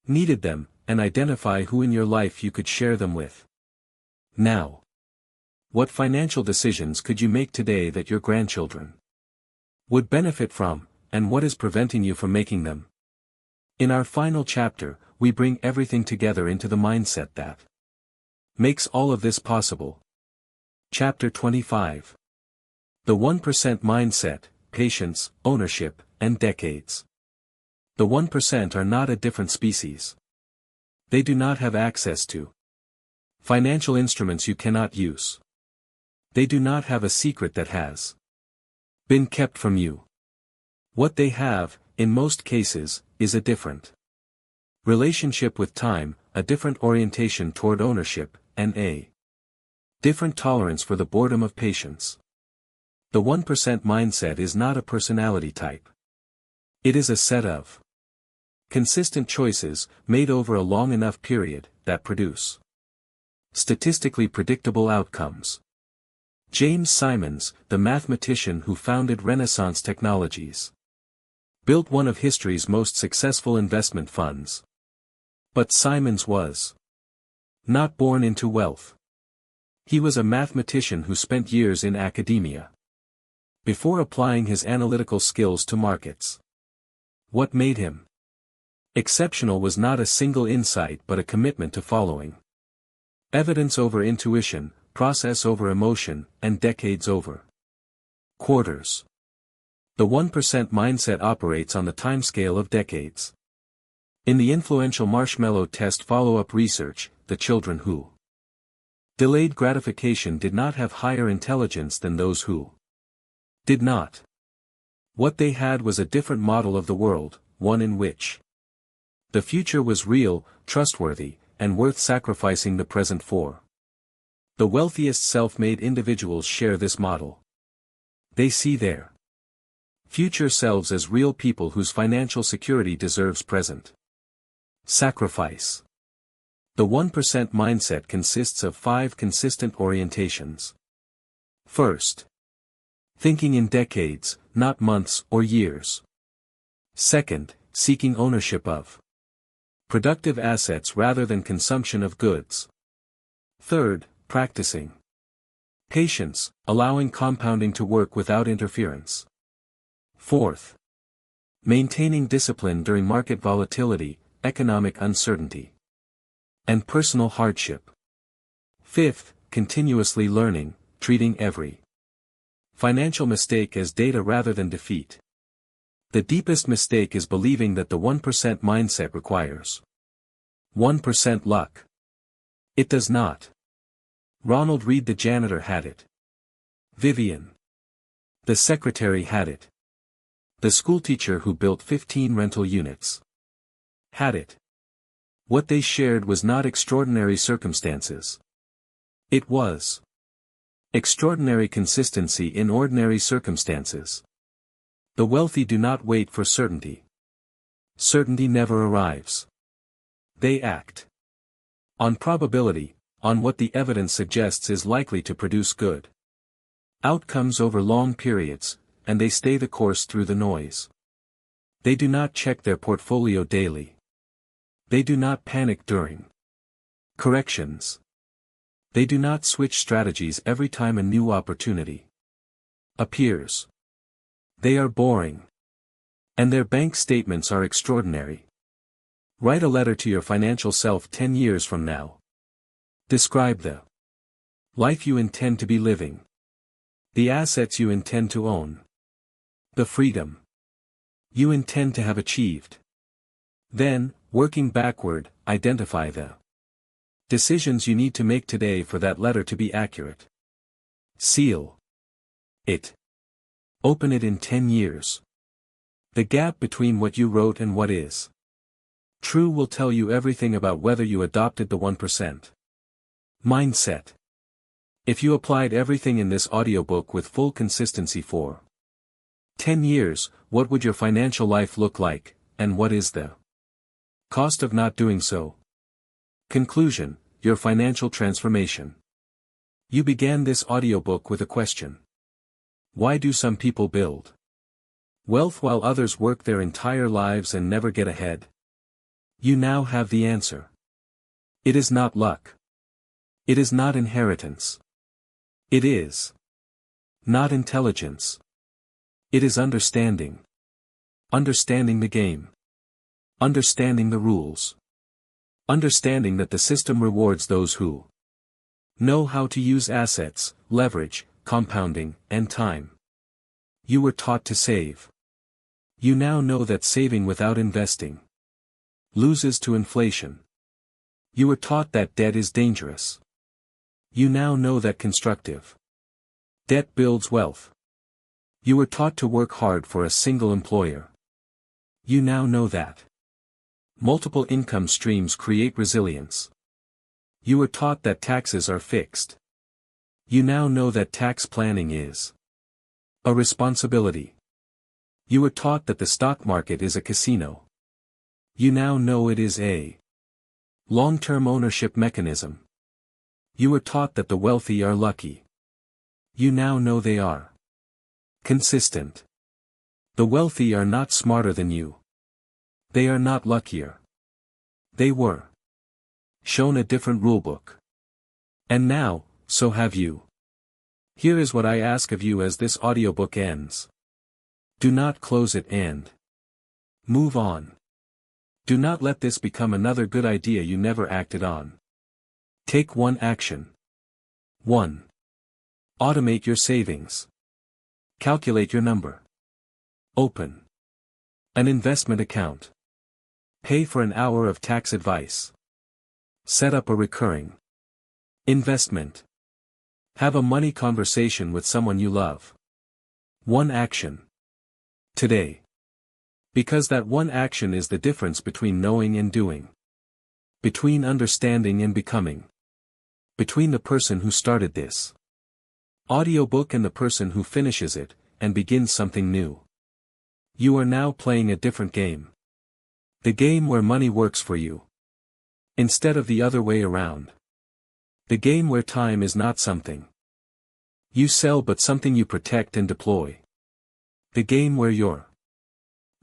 needed them, and identify who in your life you could share them with. Now. What financial decisions could you make today that your grandchildren would benefit from, and what is preventing you from making them? In our final chapter, we bring everything together into the mindset that makes all of this possible. Chapter 25. The 1% Mindset, Patience, Ownership, and Decades. The 1% are not a different species. They do not have access to financial instruments you cannot use. They do not have a secret that has been kept from you. What they have, in most cases, is a different relationship with time, a different orientation toward ownership, and a different tolerance for the boredom of patience. The 1% mindset is not a personality type. It is a set of consistent choices, made over a long enough period, that produce statistically predictable outcomes. James Simons, the mathematician who founded Renaissance Technologies, built one of history's most successful investment funds. But Simons was not born into wealth. He was a mathematician who spent years in academia before applying his analytical skills to markets. What made him exceptional was not a single insight but a commitment to following evidence over intuition, process over emotion, and decades over quarters. The 1% mindset operates on the timescale of decades. In the influential marshmallow test follow-up research, the children who delayed gratification did not have higher intelligence than those who did not. What they had was a different model of the world, one in which the future was real, trustworthy, and worth sacrificing the present for. The wealthiest self-made individuals share this model. They see their future selves as real people whose financial security deserves present sacrifice. The 1% mindset consists of 5 consistent orientations. First, thinking in decades, not months or years. Second, seeking ownership of productive assets rather than consumption of goods. Third, practicing patience, allowing compounding to work without interference. Fourth, maintaining discipline during market volatility, economic uncertainty, and personal hardship. Fifth, continuously learning, treating every financial mistake as data rather than defeat. The deepest mistake is believing that the 1% mindset requires 1% luck. It does not. Ronald Reed the janitor had it. Vivian, the secretary, had it. The schoolteacher who built 15 rental units had it. What they shared was not extraordinary circumstances. It was extraordinary consistency in ordinary circumstances. The wealthy do not wait for certainty. Certainty never arrives. They act on probability, on what the evidence suggests is likely to produce good outcomes over long periods, and they stay the course through the noise. They do not check their portfolio daily. They do not panic during corrections. They do not switch strategies every time a new opportunity appears. They are boring. And their bank statements are extraordinary. Write a letter to your financial self 10 years from now. Describe the life you intend to be living. The assets you intend to own. The freedom you intend to have achieved. Then, working backward, identify the decisions you need to make today for that letter to be accurate. Seal it. Open it in 10 years. The gap between what you wrote and what is True will tell you everything about whether you adopted the 1% mindset. If you applied everything in this audiobook with full consistency for 10 years, what would your financial life look like, and what is the cost of not doing so? Conclusion: your financial transformation. You began this audiobook with a question. Why do some people build wealth while others work their entire lives and never get ahead? You now have the answer. It is not luck. It is not inheritance. It is not intelligence. It is understanding. Understanding the game. Understanding the rules. Understanding that the system rewards those who know how to use assets, leverage, compounding, and time. You were taught to save. You now know that saving without investing loses to inflation. You were taught that debt is dangerous. You now know that constructive debt builds wealth. You were taught to work hard for a single employer. You now know that multiple income streams create resilience. You were taught that taxes are fixed. You now know that tax planning is a responsibility. You were taught that the stock market is a casino. You now know it is a long-term ownership mechanism. You were taught that the wealthy are lucky. You now know they are consistent. The wealthy are not smarter than you. They are not luckier. They were shown a different rulebook. And now, so have you. Here is what I ask of you as this audiobook ends. Do not close it and move on. Do not let this become another good idea you never acted on. Take one action. 1. Automate your savings. Calculate your number. Open an investment account. Pay for an hour of tax advice. Set up a recurring investment. Have a money conversation with someone you love. One action. Today. Because that one action is the difference between knowing and doing. Between understanding and becoming. Between the person who started this audiobook and the person who finishes it, and begins something new. You are now playing a different game. The game where money works for you, instead of the other way around. The game where time is not something you sell but something you protect and deploy. The game where your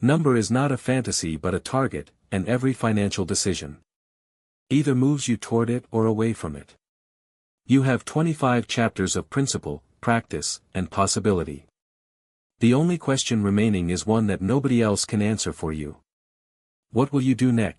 number is not a fantasy but a target, and every financial decision either moves you toward it or away from it. You have 25 chapters of principle, practice, and possibility. The only question remaining is one that nobody else can answer for you. What will you do next?